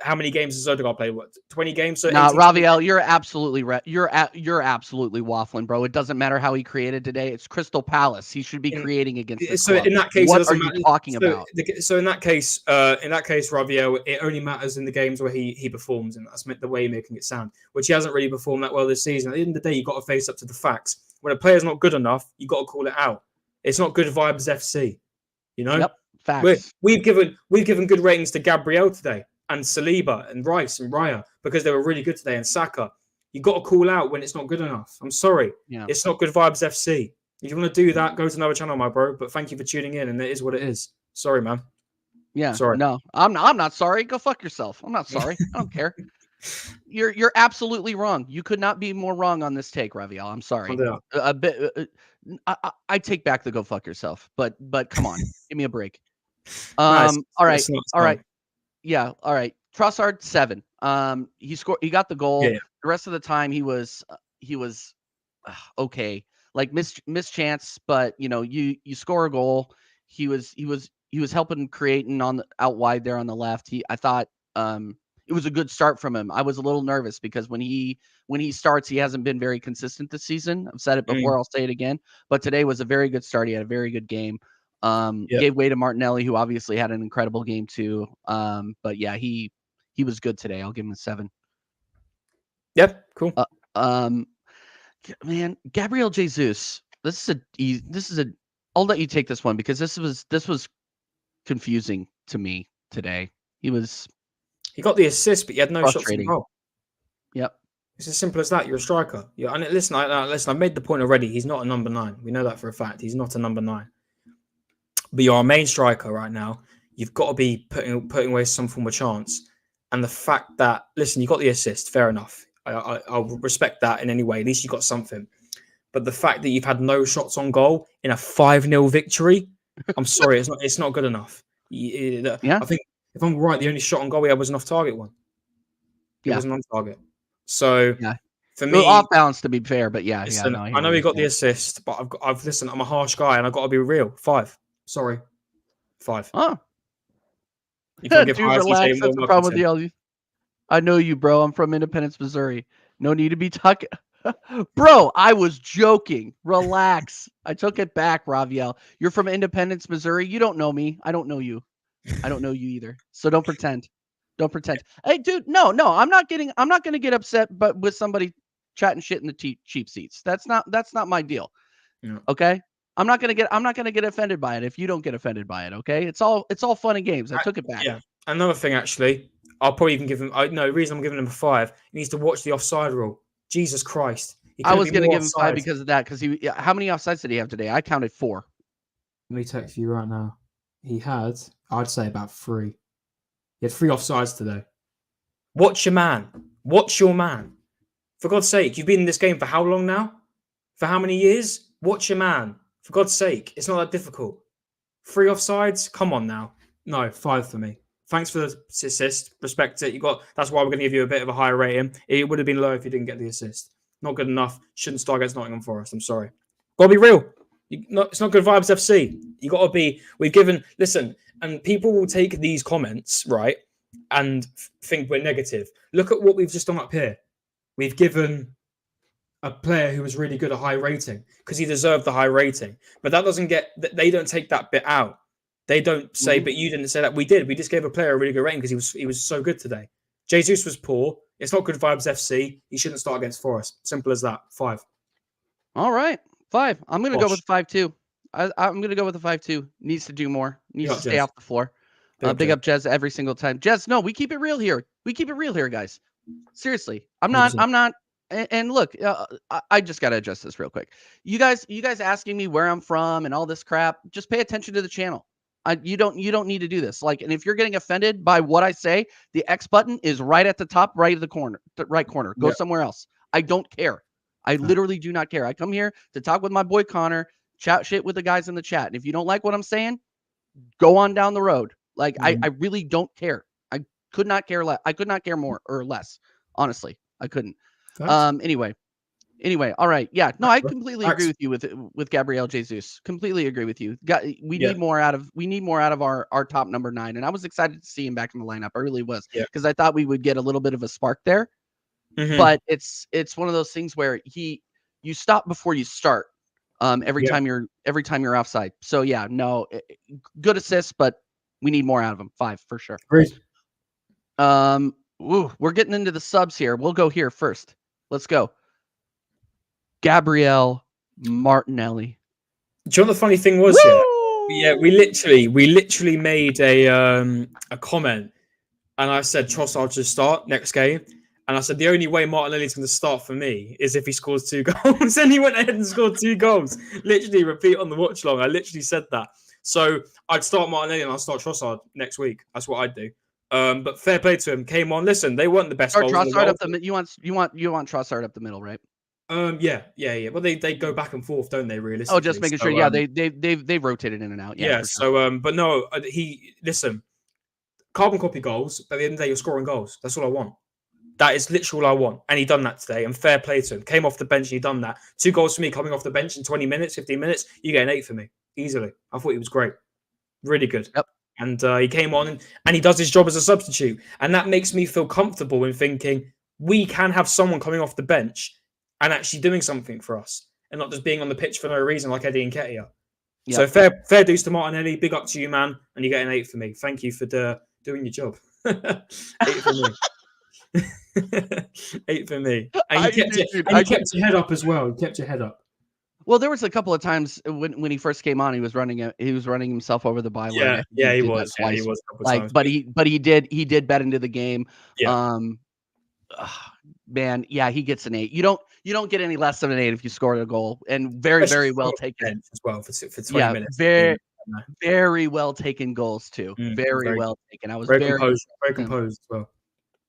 Speaker 2: how many games has Odegaard played? What, 20 games? So
Speaker 1: Raviel, you're absolutely you're absolutely waffling, bro. It doesn't matter how he created today. It's Crystal Palace. He should be creating against this club.
Speaker 2: In that case,
Speaker 1: what are you talking about?
Speaker 2: So in that case, Raviel, it only matters in the games where he performs, and that's the way you're making it sound, which he hasn't really performed that well this season. At the end of the day, you've got to face up to the facts. When a player's not good enough, you've got to call it out. It's not good vibes FC,
Speaker 1: Yep. Facts.
Speaker 2: We've given good ratings to Gabriel today and Saliba and Rice and Raya because they were really good today, and Saka. You got to call out when it's not good enough. I'm sorry.
Speaker 1: Yeah.
Speaker 2: It's not good vibes FC. If you want to do that, go to another channel, my bro. But thank you for tuning in, and it is what it is. Sorry, man.
Speaker 1: Yeah.
Speaker 2: Sorry.
Speaker 1: No, I'm not sorry. Go fuck yourself. I'm not sorry. I don't care. You're absolutely wrong. You could not be more wrong on this take, Raviel. I'm sorry. A bit. I take back the go fuck yourself. But come on, give me a break.
Speaker 2: Nice.
Speaker 1: All right. Yeah. All right. Trossard 7. He scored. He got the goal.
Speaker 2: Yeah.
Speaker 1: The rest of the time he was okay. like mischance, but you score a goal. He was helping creating out wide there on the left. I thought it was a good start from him. I was a little nervous because when he starts, he hasn't been very consistent this season. I've said it before, I'll say it again. But today was a very good start. He had a very good game. Gave way to Martinelli, who obviously had an incredible game too. But yeah, he was good today. I'll give him a 7.
Speaker 2: Yep, cool.
Speaker 1: Man, Gabriel Jesus. This is a. I'll let you take this one because this was confusing to me today. He
Speaker 2: got the assist, but he had no shots on goal.
Speaker 1: Yep.
Speaker 2: It's as simple as that. You're a striker. Yeah, and listen, I made the point already. He's not a number 9. We know that for a fact. He's not a number 9. But you're our main striker right now. You've got to be putting away some form of chance. And the fact that, listen, you got the assist, fair enough. I'll respect that in any way. At least you got something. But the fact that you've had no shots on goal in a 5-0 victory, I'm sorry, it's not good enough. Yeah. I think if I'm right, the only shot on goal we had was an off-target one. It was an on-target. So for me,
Speaker 1: off balance to be fair, but
Speaker 2: listen, I know he got the assist, but listen, I'm a harsh guy and I've got to be real. 5. Sorry. 5.
Speaker 1: Oh. Dude, relax. That's the problem with the LG. I know you, bro. I'm from Independence, Missouri. No need to be talking. Bro, I was joking. Relax. I took it back, Raviel. You're from Independence, Missouri. You don't know me. I don't know you. I don't know you either. So don't pretend. Don't pretend. Hey, dude, no. I'm not going to get upset but with somebody chatting shit in the cheap seats. That's not my deal.
Speaker 2: Yeah.
Speaker 1: Okay? I'm not going to get offended by it if you don't get offended by it, okay? It's all fun and games. I took it back.
Speaker 2: Yeah. Another thing, actually, I'll probably even give him. The reason I'm giving him a 5. He needs to watch the offside rule. Jesus Christ!
Speaker 1: I was going to give him 5 because of that. Because how many offsides did he have today? I counted 4.
Speaker 2: Let me text you right now. He had, I'd say, about 3. He had 3 offsides today. Watch your man. Watch your man. For God's sake, you've been in this game for how long now? For how many years? Watch your man. For God's sake, it's not that difficult. 3 offsides? Come on now. No, 5 for me. Thanks for the assist. Respect it. That's why we're going to give you a bit of a higher rating. It would have been low if you didn't get the assist. Not good enough. Shouldn't start against Nottingham Forest. I'm sorry. Got to be real. It's not good vibes FC. You got to be. Listen, and people will take these comments, right, and think we're negative. Look at what we've just done up here. We've given a player who was really good a high rating because he deserved the high rating. But that doesn't they don't take that bit out. They don't say, but you didn't say that. We did. We just gave a player a really good rating because he was so good today. Jesus was poor. It's not good vibes FC. He shouldn't start against Forest. Simple as that. 5.
Speaker 1: All right. 5. I'm going to go with 5 too. I'm going to go with the 5 too. Needs to do more. Needs to stay off the floor. Big up Jez every single time. Jez, no, we keep it real here. We keep it real here, guys. Seriously. I'm not. And look, I just got to address this real quick. You guys asking me where I'm from and all this crap, just pay attention to the channel. You don't need to do this. And if you're getting offended by what I say, the X button is right at the top, right of the corner, Go somewhere else. I don't care. I literally do not care. I come here to talk with my boy Connor, chat shit with the guys in the chat. And if you don't like what I'm saying, go on down the road. I really don't care. I could not care less. I could not care more or less. Honestly, I couldn't. Anyway, all right. Yeah, no, I completely agree with you with Gabriel Jesus. Completely agree with you. We need more out of our top number 9, and I was excited to see him back in the lineup. I really was because I thought we would get a little bit of a spark there. Mm-hmm. But it's one of those things where you stop before you start. Every time you're offside. So yeah, no, good assist, but we need more out of him. 5 for sure.
Speaker 2: Great.
Speaker 1: We're getting into the subs here. We'll go here first. Let's go. Gabriel Martinelli.
Speaker 2: Do you know what the funny thing was? Yeah, we literally made a comment, and I said Trossard should start next game, and I said the only way Martinelli's going to start for me is if he scores 2 goals. And he went ahead and scored 2 goals. Literally, repeat on the watch long. I literally said that. So I'd start Martinelli and I'll start Trossard next week. That's what I'd do. But fair play to him. Came on. Listen, they weren't the best.
Speaker 1: Trossard up the. You want Trossard up the middle, right?
Speaker 2: Yeah. Well, they go back and forth, don't they? Realistically.
Speaker 1: Oh, just making sure. Yeah, they've rotated in and out.
Speaker 2: Yeah. So, but no, listen, carbon copy goals. But at the end of the day, you're scoring goals. That's all I want. That is literally all I want. And he done that today. And fair play to him. Came off the bench and he done that. 2 goals for me coming off the bench in 20 minutes, 15 minutes. You get an 8 for me. Easily. I thought he was great. Really good.
Speaker 1: Yep.
Speaker 2: And he came on and he does his job as a substitute. And that makes me feel comfortable in thinking we can have someone coming off the bench and actually doing something for us. And not just being on the pitch for no reason like Eddie Nketiah. Yep. So fair dues to Martinelli. Big up to you, man. And you get an 8 for me. Thank you for doing your job. 8 for me. 8 for me. And you kept your head up as well. You kept your head up.
Speaker 1: Well, there was a couple of times when he first came on, he was running himself over the byline.
Speaker 2: Yeah, he was. Yeah, he was.
Speaker 1: But he did bet into the game.
Speaker 2: Yeah.
Speaker 1: Man, yeah, he gets an 8. You don't get any less than an 8 if you scored a goal, and very well taken
Speaker 2: as well for 20 minutes.
Speaker 1: Very well taken goals too. Very well taken. I was
Speaker 2: very composed as well.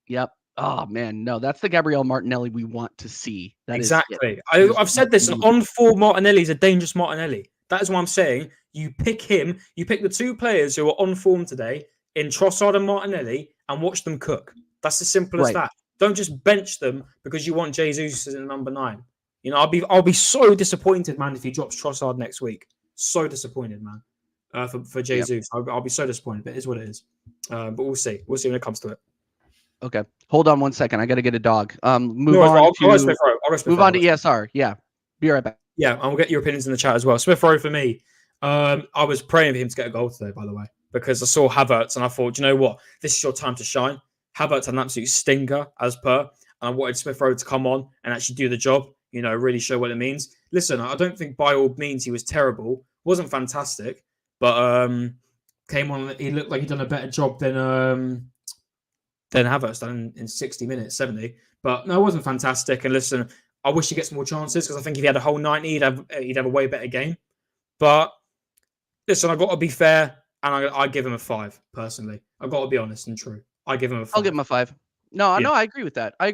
Speaker 1: Yep. Oh man, no, that's the Gabriel Martinelli we want to see.
Speaker 2: Exactly. I've said this. An on-form Martinelli is a dangerous Martinelli. That is why I'm saying you pick him. You pick the 2 players who are on form today in Trossard and Martinelli, and watch them cook. That's as simple as that. Don't just bench them because you want Jesus as number 9. You know, I'll be so disappointed, man, if he drops Trossard next week. So disappointed, man. For Jesus, yep. I'll be so disappointed. But it is what it is. But we'll see. We'll see when it comes to it.
Speaker 1: Okay, hold on 1 second. I got to get a dog. Move
Speaker 2: on to
Speaker 1: ESR. Yeah, be right back.
Speaker 2: Yeah, and we'll get your opinions in the chat as well. Smith Rowe for me. I was praying for him to get a goal today, by the way, because I saw Havertz and I thought, you know what, this is your time to shine. Havertz had an absolute stinker, as per, and I wanted Smith Rowe to come on and actually do the job. You know, really show what it means. Listen, I don't think by all means he was terrible. Wasn't fantastic, but came on. He looked like he'd done a better job than Havertz done in 60 minutes, 70. But no, it wasn't fantastic. And listen, I wish he gets more chances because I think if he had a whole 90, he'd have a way better game. But listen, I've got to be fair, and I give him a 5 personally. I've got to be honest and true. I give him a 5.
Speaker 1: I'll give him a 5. No, I agree with that. I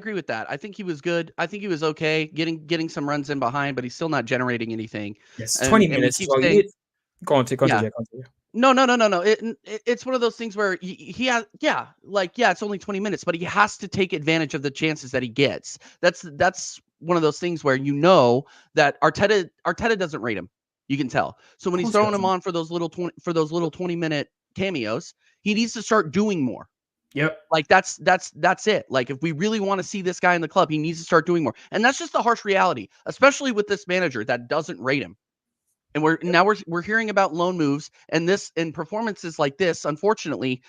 Speaker 1: think he was good. I think he was okay, getting some runs in behind, but he's still not generating anything.
Speaker 2: Yes, 20 minutes. Go on.
Speaker 1: No. It's one of those things where he has, it's only 20 minutes, but he has to take advantage of the chances that he gets. That's one of those things where you know that Arteta doesn't rate him. You can tell. So when he's throwing him on for those little 20-minute cameos, he needs to start doing more.
Speaker 2: Yep.
Speaker 1: Like that's it. Like if we really want to see this guy in the club, he needs to start doing more. And that's just the harsh reality, especially with this manager that doesn't rate him. And we're hearing about loan moves, and performances like this, unfortunately,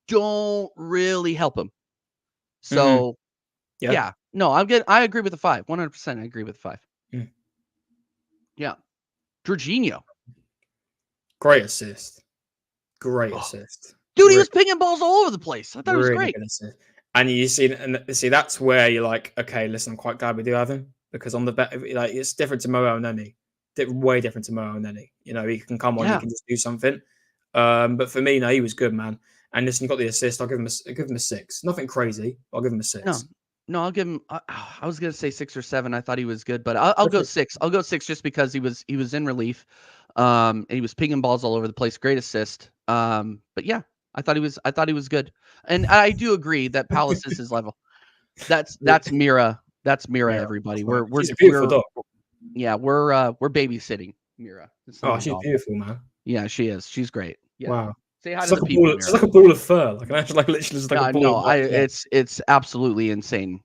Speaker 1: don't really help him. So, no, I'm good. I agree with the 5. 100%. I agree with 5. Yeah, Jorginho,
Speaker 2: great assist.
Speaker 1: Dude, he was pinging balls all over the place. I thought it was great.
Speaker 2: And you see, that's where you're like, okay, listen, I'm quite glad we do have him because on the bet, like it's different to Mo Elneny. Way different to Mo Elneny. You know, he can come on, he can just do something. But for me, no, he was good, man. And listen, he got the assist. I'll give him a 6. Nothing crazy. I'll give him a 6.
Speaker 1: No, I'll give him. I was gonna say 6 or 7. I thought he was good, but I'll go 6. I'll go 6 just because he was in relief. And he was pinging balls all over the place. Great assist. But yeah, I thought he was good. And I do agree that Palace is his level. That's Mira. That's Mira. Everybody,
Speaker 2: she's a beautiful dog.
Speaker 1: Yeah, we're babysitting Mira.
Speaker 2: She's beautiful, man.
Speaker 1: Yeah, she is. She's great. Yeah.
Speaker 2: Wow.
Speaker 1: Say hi to the people.
Speaker 2: It's like a ball of fur.
Speaker 1: It's absolutely insane.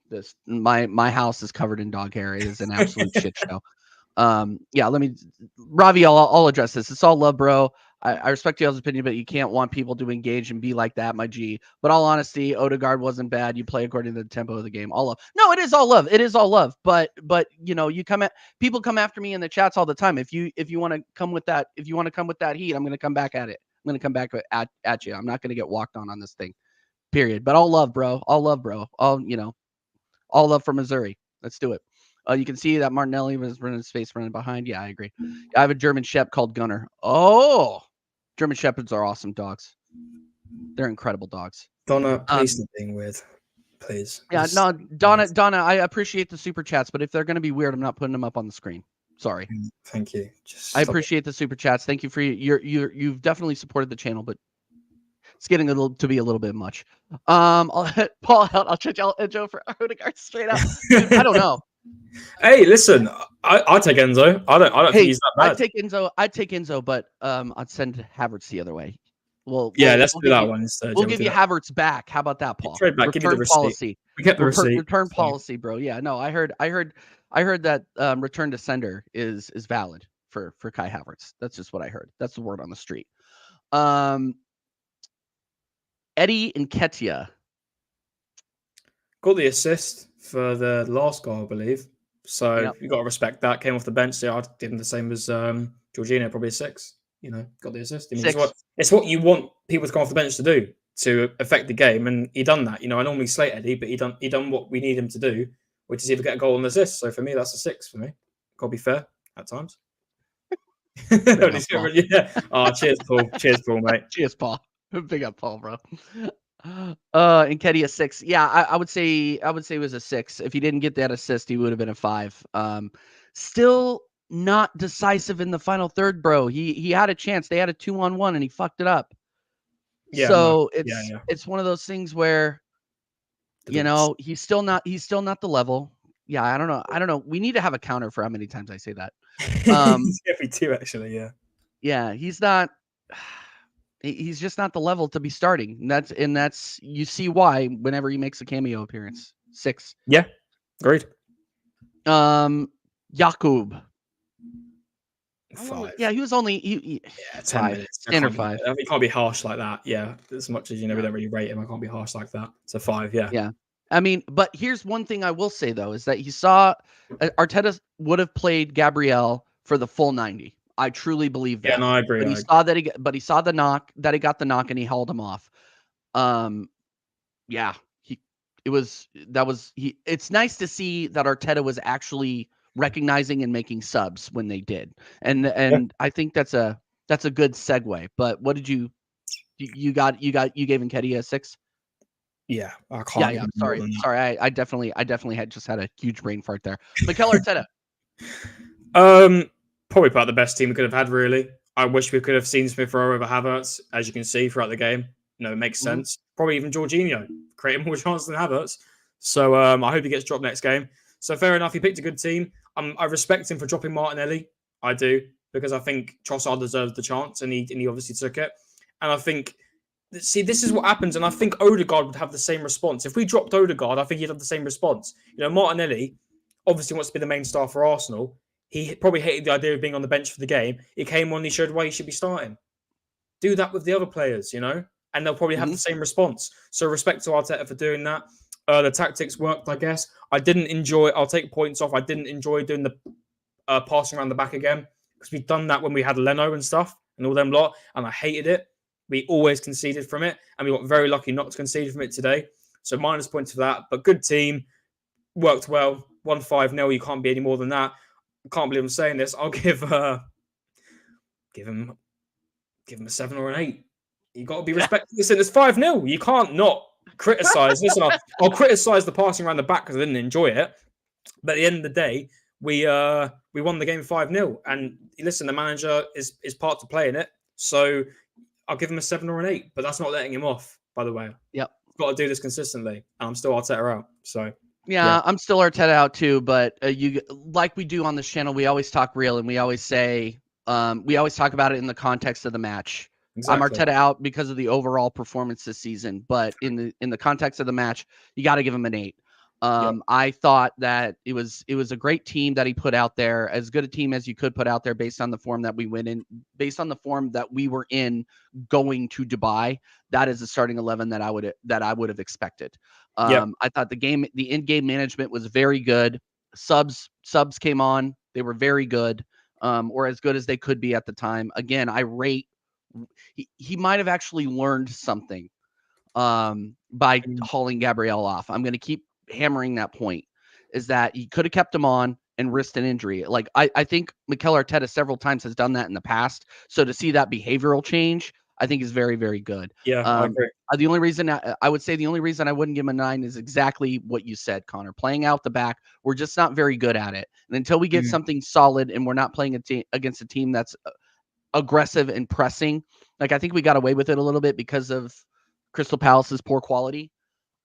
Speaker 1: My house is covered in dog hair. It is an absolute shit show. Ravi, I'll address this. It's all love, bro. I respect y'all's opinion, but you can't want people to engage and be like that, my G. But all honesty, Odegaard wasn't bad. You play according to the tempo of the game. All love. No, it is all love. It is all love. But you know, people come after me in the chats all the time. If you want to come with that, heat, I'm gonna come back at it. I'm gonna come back at you. I'm not gonna get walked on this thing. Period. But all love, bro. All love, bro. All love for Missouri. Let's do it. You can see that Martinelli was running his face running behind. Yeah, I agree. I have a German Shepherd called Gunner. Oh, German Shepherds are awesome dogs. They're incredible dogs.
Speaker 2: Donna, please stop being weird. Please.
Speaker 1: Yeah, no, Donna, I appreciate the super chats, but if they're going to be weird, I'm not putting them up on the screen. Sorry.
Speaker 2: Thank you.
Speaker 1: I appreciate the super chats. Thank you for you've definitely supported the channel, but It's getting to be a little bit much. I'll hit Paul out. I'll check out Enzo for Odegaard straight up. Dude, I don't know.
Speaker 2: Hey, listen, I take Enzo. I don't think he's that bad.
Speaker 1: I'd take Enzo, but I'd send Havertz the other way. Let's
Speaker 2: do that one instead.
Speaker 1: We'll give you Havertz back. How about that, Paul?
Speaker 2: Trade back. Give you the receipt.
Speaker 1: Policy.
Speaker 2: We get the receipt.
Speaker 1: Return policy, bro. Yeah, no, I heard that return to sender is valid for Kai Havertz. That's just what I heard. That's the word on the street. Eddie Nketiah
Speaker 2: got the assist for the last goal, I believe. So you got to respect that. Came off the bench. So I'd give him the same as Jorginho, probably a 6. Got the assist. I mean, it's what you want people to come off the bench to do to affect the game, and he done that. I normally slate Eddie, but he done what we need him to do, which is either get a goal and assist. So for me, that's a 6 for me. Got to be fair at times. Yeah. Oh, cheers, Paul. Cheers, Paul, mate.
Speaker 1: Cheers, Paul. Big up, Paul, bro. Nketiah 6. Yeah, I would say it was a 6. If he didn't get that assist, he would have been a 5. Still not decisive in the final third, bro. He had a chance. They had a 2-on-1 and he fucked it up. Yeah, so it's one of those things where he's still not the level. Yeah, I don't know. We need to have a counter for how many times I say that.
Speaker 2: Every 2, actually.
Speaker 1: Yeah, he's not. He's just not the level to be starting. And that's you see why whenever he makes a cameo appearance. 6.
Speaker 2: Yeah, agreed.
Speaker 1: Jakub.
Speaker 2: 5.
Speaker 1: Yeah, he was only
Speaker 2: 10
Speaker 1: 5.
Speaker 2: minutes.
Speaker 1: Standard 5.
Speaker 2: He can't be harsh like that. Yeah, as much as we don't really rate him, I can't be harsh like that. It's a 5. Yeah.
Speaker 1: Yeah. I mean, but here's one thing I will say though is that he saw Arteta would have played Gabriel for the full 90. I truly believe that.
Speaker 2: Yeah, no, I agree.
Speaker 1: But he saw the knock that he got the knock and he held him off. Yeah, it's nice to see that Arteta was actually recognizing and making subs when they did. And I think that's a good segue. But what did you gave Nketiah a 6?
Speaker 2: Yeah, I can't.
Speaker 1: Yeah. Sorry. I definitely had just had a huge brain fart there. Mikel Arteta.
Speaker 2: Probably about the best team we could have had, really. I wish we could have seen Smith Rowe over Havertz, as you can see throughout the game. It makes sense. Probably even Jorginho creating more chances than Havertz. So I hope he gets dropped next game. So fair enough, he picked a good team. I respect him for dropping Martinelli. I do, because I think Trossard deserved the chance, and he obviously took it. And I think, this is what happens, and I think Odegaard would have the same response. If we dropped Odegaard, I think he'd have the same response. Martinelli obviously wants to be the main star for Arsenal. He probably hated the idea of being on the bench for the game. He came on, he showed why he should be starting. Do that with the other players, and they'll probably have the same response. So respect to Arteta for doing that. The tactics worked, I guess. I'll take points off. I didn't enjoy doing the passing around the back again, because we've done that when we had Leno and stuff and all them lot, and I hated it. We always conceded from it, and we got very lucky not to concede from it today. So minus points for that, but good team. Worked well. 1-5-0. You can't be any more than that. I can't believe I'm saying this. I'll give him a 7 or an 8. You got to be respectful. Listen, it's 5-0. You can't not criticize. Listen, I'll criticize the passing around the back because I didn't enjoy it. But at the end of the day, we won the game 5-0. And listen, the manager is part to play in it. So I'll give him a 7 or an 8. But that's not letting him off, by the way.
Speaker 1: Yep.
Speaker 2: Got to do this consistently. And I'm still Arteta out. So
Speaker 1: yeah, I'm still Arteta out too, but you like we do on this channel, we always talk real, and we always say we always talk about it in the context of the match. Exactly. I'm Arteta out because of the overall performance this season, but in the context of the match, you got to give him an 8. I thought that it was a great team that he put out there, as good a team as you could put out there based on the form that we went in, based on the form that we were in going to Dubai. That is the starting 11 that I would have expected. I thought the in-game management was very good. Subs came on, they were very good, or as good as they could be at the time. Again, I rate he might have actually learned something by hauling Gabriel off. I'm going to keep hammering that point, is that he could have kept him on and risked an injury. Like I think Mikel Arteta several times has done that in the past. So to see that behavioral change, I think is very, very good.
Speaker 2: Yeah, I agree.
Speaker 1: The only reason I would say I wouldn't give him a 9 is exactly what you said, Connor. Playing out the back, we're just not very good at it. And until we get something solid and we're not playing against a team that's aggressive and pressing, like I think we got away with it a little bit because of Crystal Palace's poor quality.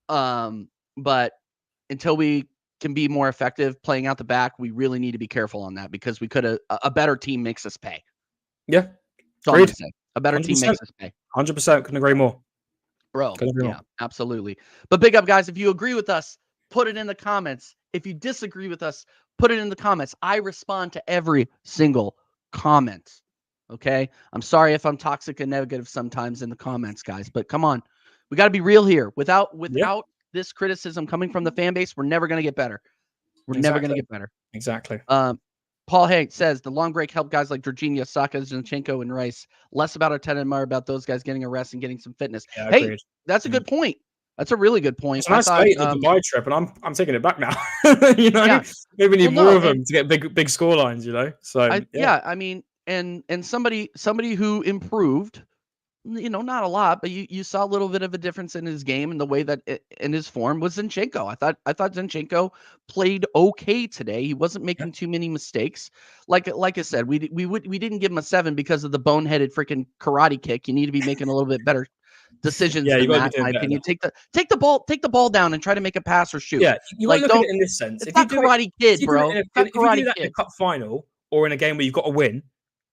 Speaker 1: But until we can be more effective playing out the back, we really need to be careful on that because we could a better team makes us pay.
Speaker 2: Yeah.
Speaker 1: That's all I'm gonna say. A better 100%. Team makes us pay.
Speaker 2: 100%. Couldn't agree more.
Speaker 1: Bro, yeah, absolutely. But big up, guys. If you agree with us, put it in the comments. If you disagree with us, put it in the comments. I respond to every single comment. Okay? I'm sorry if I'm toxic and negative sometimes in the comments, guys, but come on. We got to be real here. Without this criticism coming from the fan base, we're never going to get better. We're never going to get better.
Speaker 2: Exactly.
Speaker 1: Paul Hank says the long break helped guys like Jorginho, Saka, Zinchenko, and Rice. Less about Arteta and more about those guys getting a rest and getting some fitness.
Speaker 2: Yeah,
Speaker 1: hey,
Speaker 2: agreed.
Speaker 1: That's a good point. That's a really good point.
Speaker 2: It's a nice late the Dubai trip, and I'm taking it back now. You know, maybe we need more of them to get big score lines. You know, so
Speaker 1: I mean, and somebody who improved. You know, not a lot, but you saw a little bit of a difference in his game and the way that in his form was Zinchenko. I thought Zinchenko played okay today. He wasn't making too many mistakes. Like I said, we didn't give him a 7 because of the boneheaded freaking karate kick. You need to be making a little bit better decisions than that, in my opinion. Take the ball down and try to make a pass or shoot.
Speaker 2: Yeah, you want to look at it in this sense.
Speaker 1: It's not Karate Kid, bro.
Speaker 2: If you do that in a cup final or in a game where you've got to win,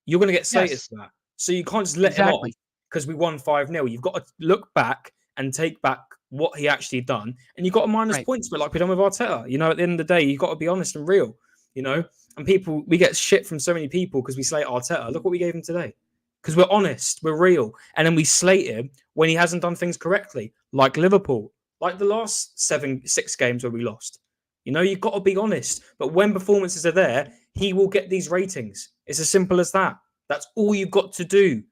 Speaker 2: you're going to get slated for that. So you can't just let him off. Because we won 5-0. You've got to look back and take back what he actually done. And you've got to minus points, but like we've done with Arteta. You know, at the end of the day, you've got to be honest and real, you know? And we get shit from so many people because we slate Arteta. Look what we gave him today. Because we're honest, we're real. And then we slate him when he hasn't done things correctly, like Liverpool, like the last 6 games where we lost. You know, you've got to be honest. But when performances are there, he will get these ratings. It's as simple as that. That's all you've got to do.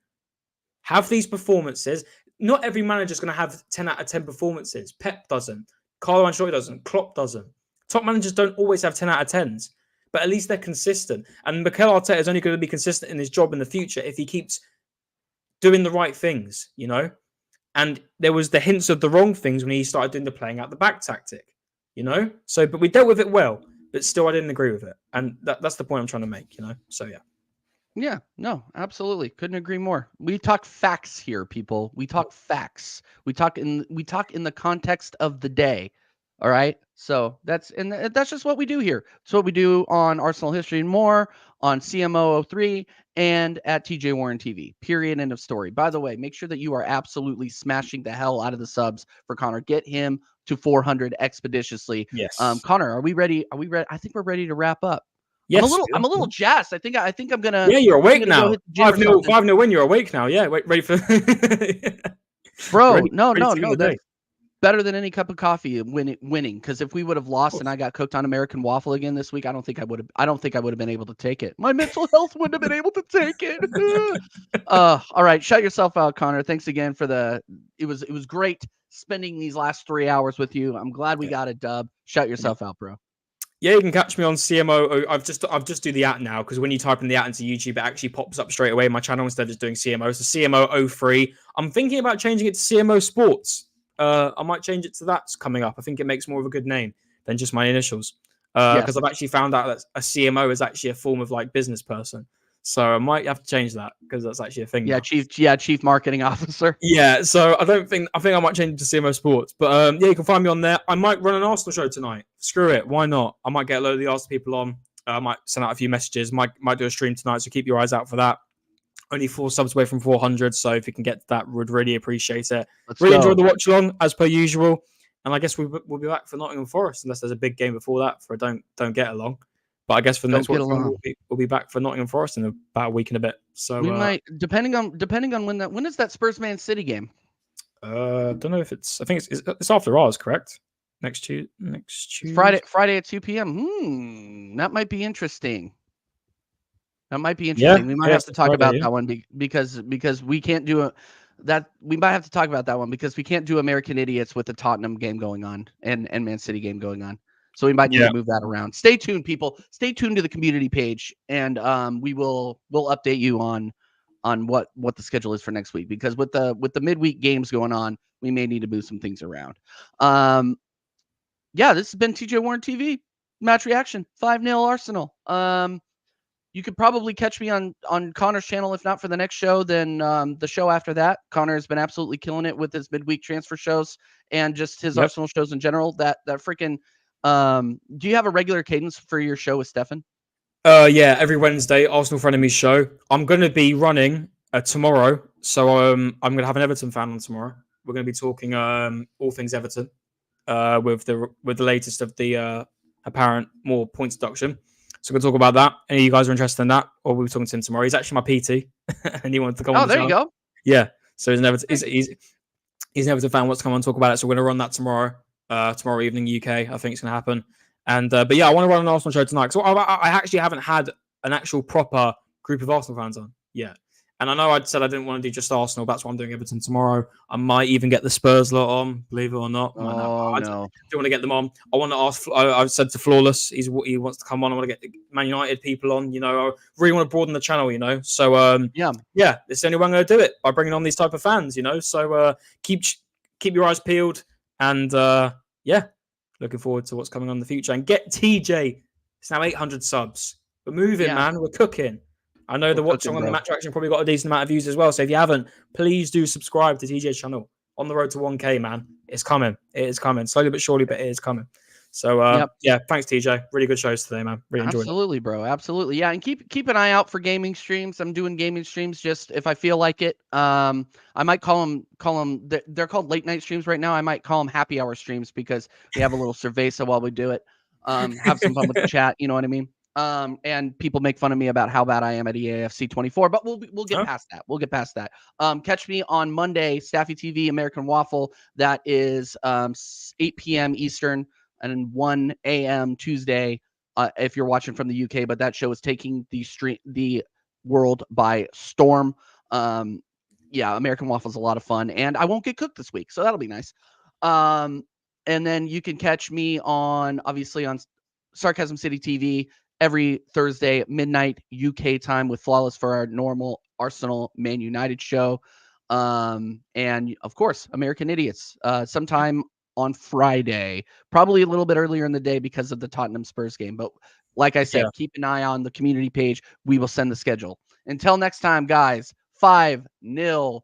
Speaker 2: Have these performances. Not every manager is going to have 10 out of 10 performances. Pep doesn't. Carlo Ancelotti doesn't. Klopp doesn't. Top managers don't always have 10 out of 10s, but at least they're consistent. And Mikel Arteta is only going to be consistent in his job in the future if he keeps doing the right things, you know? And there was the hints of the wrong things when he started doing the playing out the back tactic, you know? So, but we dealt with it well, but still I didn't agree with it. And that's the point I'm trying to make, you know? So, yeah.
Speaker 1: Yeah, no, absolutely. Couldn't agree more. We talk facts here, people. We talk facts. We talk in the context of the day. All right. So that's just what we do here. It's what we do on Arsenal History and More, on CMO03, and at TJ Warren TV. Period. End of story. By the way, make sure that you are absolutely smashing the hell out of the subs for Connor. Get him to 400 expeditiously.
Speaker 2: Yes.
Speaker 1: Connor, are we ready? Are we ready? I think we're ready to wrap up.
Speaker 2: Yes,
Speaker 1: I'm a little jazzed. I think I'm gonna.
Speaker 2: Yeah, you're awake now. 5-0 win. You're awake now. Yeah, ready for.
Speaker 1: Bro, no. That's better than any cup of coffee winning. Because if we would have lost and I got cooked on American waffle again this week, I don't think I would have been able to take it. My mental health wouldn't have been able to take it. All right, shut yourself out, Connor. Thanks again for it was great spending these last 3 hours with you. I'm glad we got a dub. Shut yourself out, bro.
Speaker 2: Yeah, you can catch me on CMO. I've just do the at now because when you type in the at into YouTube, it actually pops up straight away. My channel instead of just doing CMO. So CMO 03. I'm thinking about changing it to CMO Sports. I might change it to that's coming up. I think it makes more of a good name than just my initials. Because I've actually found out that a CMO is actually a form of like business person. So I might have to change that because that's actually a thing.
Speaker 1: Yeah, chief marketing officer.
Speaker 2: Yeah, so I think I might change it to CMO Sports. But yeah, you can find me on there. I might run an Arsenal show tonight. Screw it, why not? I might get a load of the Arsenal people on. I might send out a few messages. Might do a stream tonight, so keep your eyes out for that. Only 4 subs away from 400, so if you can get to that, would really appreciate it. Really enjoyed the watch along as per usual, and I guess we'll be back for Nottingham Forest unless there's a big game before that for don't get along. But I guess for the next one, we'll be back for Nottingham Forest in about a week and a bit. So
Speaker 1: we might, depending on when is that Spurs Man City game?
Speaker 2: Don't know if I think it's after ours, correct? Next Tuesday.
Speaker 1: Friday at 2 p.m. That might be interesting. We might have to talk about that one because we can't do that. We might have to talk about that one because we can't do American Idiots with the Tottenham game going on and Man City game going on. So we might need to move that around. Stay tuned, people. Stay tuned to the community page, and we'll update you on what the schedule is for next week. Because with the midweek games going on, we may need to move some things around. Yeah, this has been TJ Warren TV match reaction 5-0 Arsenal. you could probably catch me on Connor's channel. If not for the next show, then the show after that. Connor has been absolutely killing it with his midweek transfer shows and just his Arsenal shows in general. That freaking do you have a regular cadence for your show with Stefan?
Speaker 2: Yeah, every Wednesday, Arsenal Frenemies show. I'm going to be running tomorrow, so I'm going to have an Everton fan on tomorrow. We're going to be talking all things Everton with the latest of the apparent more points deduction. So we're going to talk about that. Any of you guys are interested in that, or we'll be talking to him tomorrow. He's actually my PT, and he wanted to come on
Speaker 1: the
Speaker 2: show.
Speaker 1: You go.
Speaker 2: Yeah, so he's an Everton fan. Wants to come on and talk about it. So we're going to run that tomorrow evening UK. I think it's going to happen. And but yeah, I want to run an Arsenal show tonight. So I actually haven't had an actual proper group of Arsenal fans on yet. And I know I'd said I didn't want to do just Arsenal. That's why I'm doing Everton tomorrow. I might even get the Spurs lot on, believe it or not.
Speaker 1: Oh,
Speaker 2: I don't want to get them on. I want to ask. I've said to Flawless, he wants to come on. I want to get the Man United people on. You know, I really want to broaden the channel. You know, so yeah, it's the only way I'm going to do it, by bringing on these type of fans. You know, so keep your eyes peeled, and yeah, looking forward to what's coming on in the future. And get TJ. It's now 800 subs. We're moving, man. We're cooking. I know the Watch Song on the Match Reaction probably got a decent amount of views as well. So if you haven't, please do subscribe to TJ's channel. On the road to 1K, man. It's coming. It is coming. Slowly but surely, but it is coming. So yeah, thanks TJ. Really good shows today, man. Really enjoyed it.
Speaker 1: Absolutely, bro. Absolutely. Yeah, and keep an eye out for gaming streams. I'm doing gaming streams just if I feel like it. I might call them they're called late night streams right now. I might call them happy hour streams because we have a little cerveza while we do it. Have some fun with the chat, you know what I mean? And people make fun of me about how bad I am at EAFC 24, but we'll get past that. We'll get past that. Catch me on Monday, Staffy TV, American Waffle. That is 8 p.m. Eastern and 1 a.m. Tuesday if you're watching from the UK. But that show is taking the world by storm. Yeah, American Waffle is a lot of fun, and I won't get cooked this week, so that'll be nice. And then you can catch me obviously on Sarcasm City TV every Thursday at midnight UK time with Flawless for our normal Arsenal Man United show. And of course, American Idiots sometime on Friday, probably a little bit earlier in the day because of the Tottenham Spurs game. But like I said, keep an eye on the community page. We will send the schedule. Until next time, guys, 5-0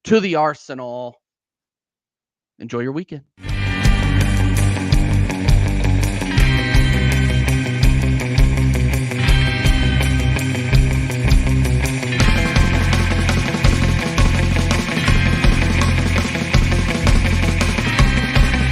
Speaker 1: to the Arsenal. Enjoy your weekend.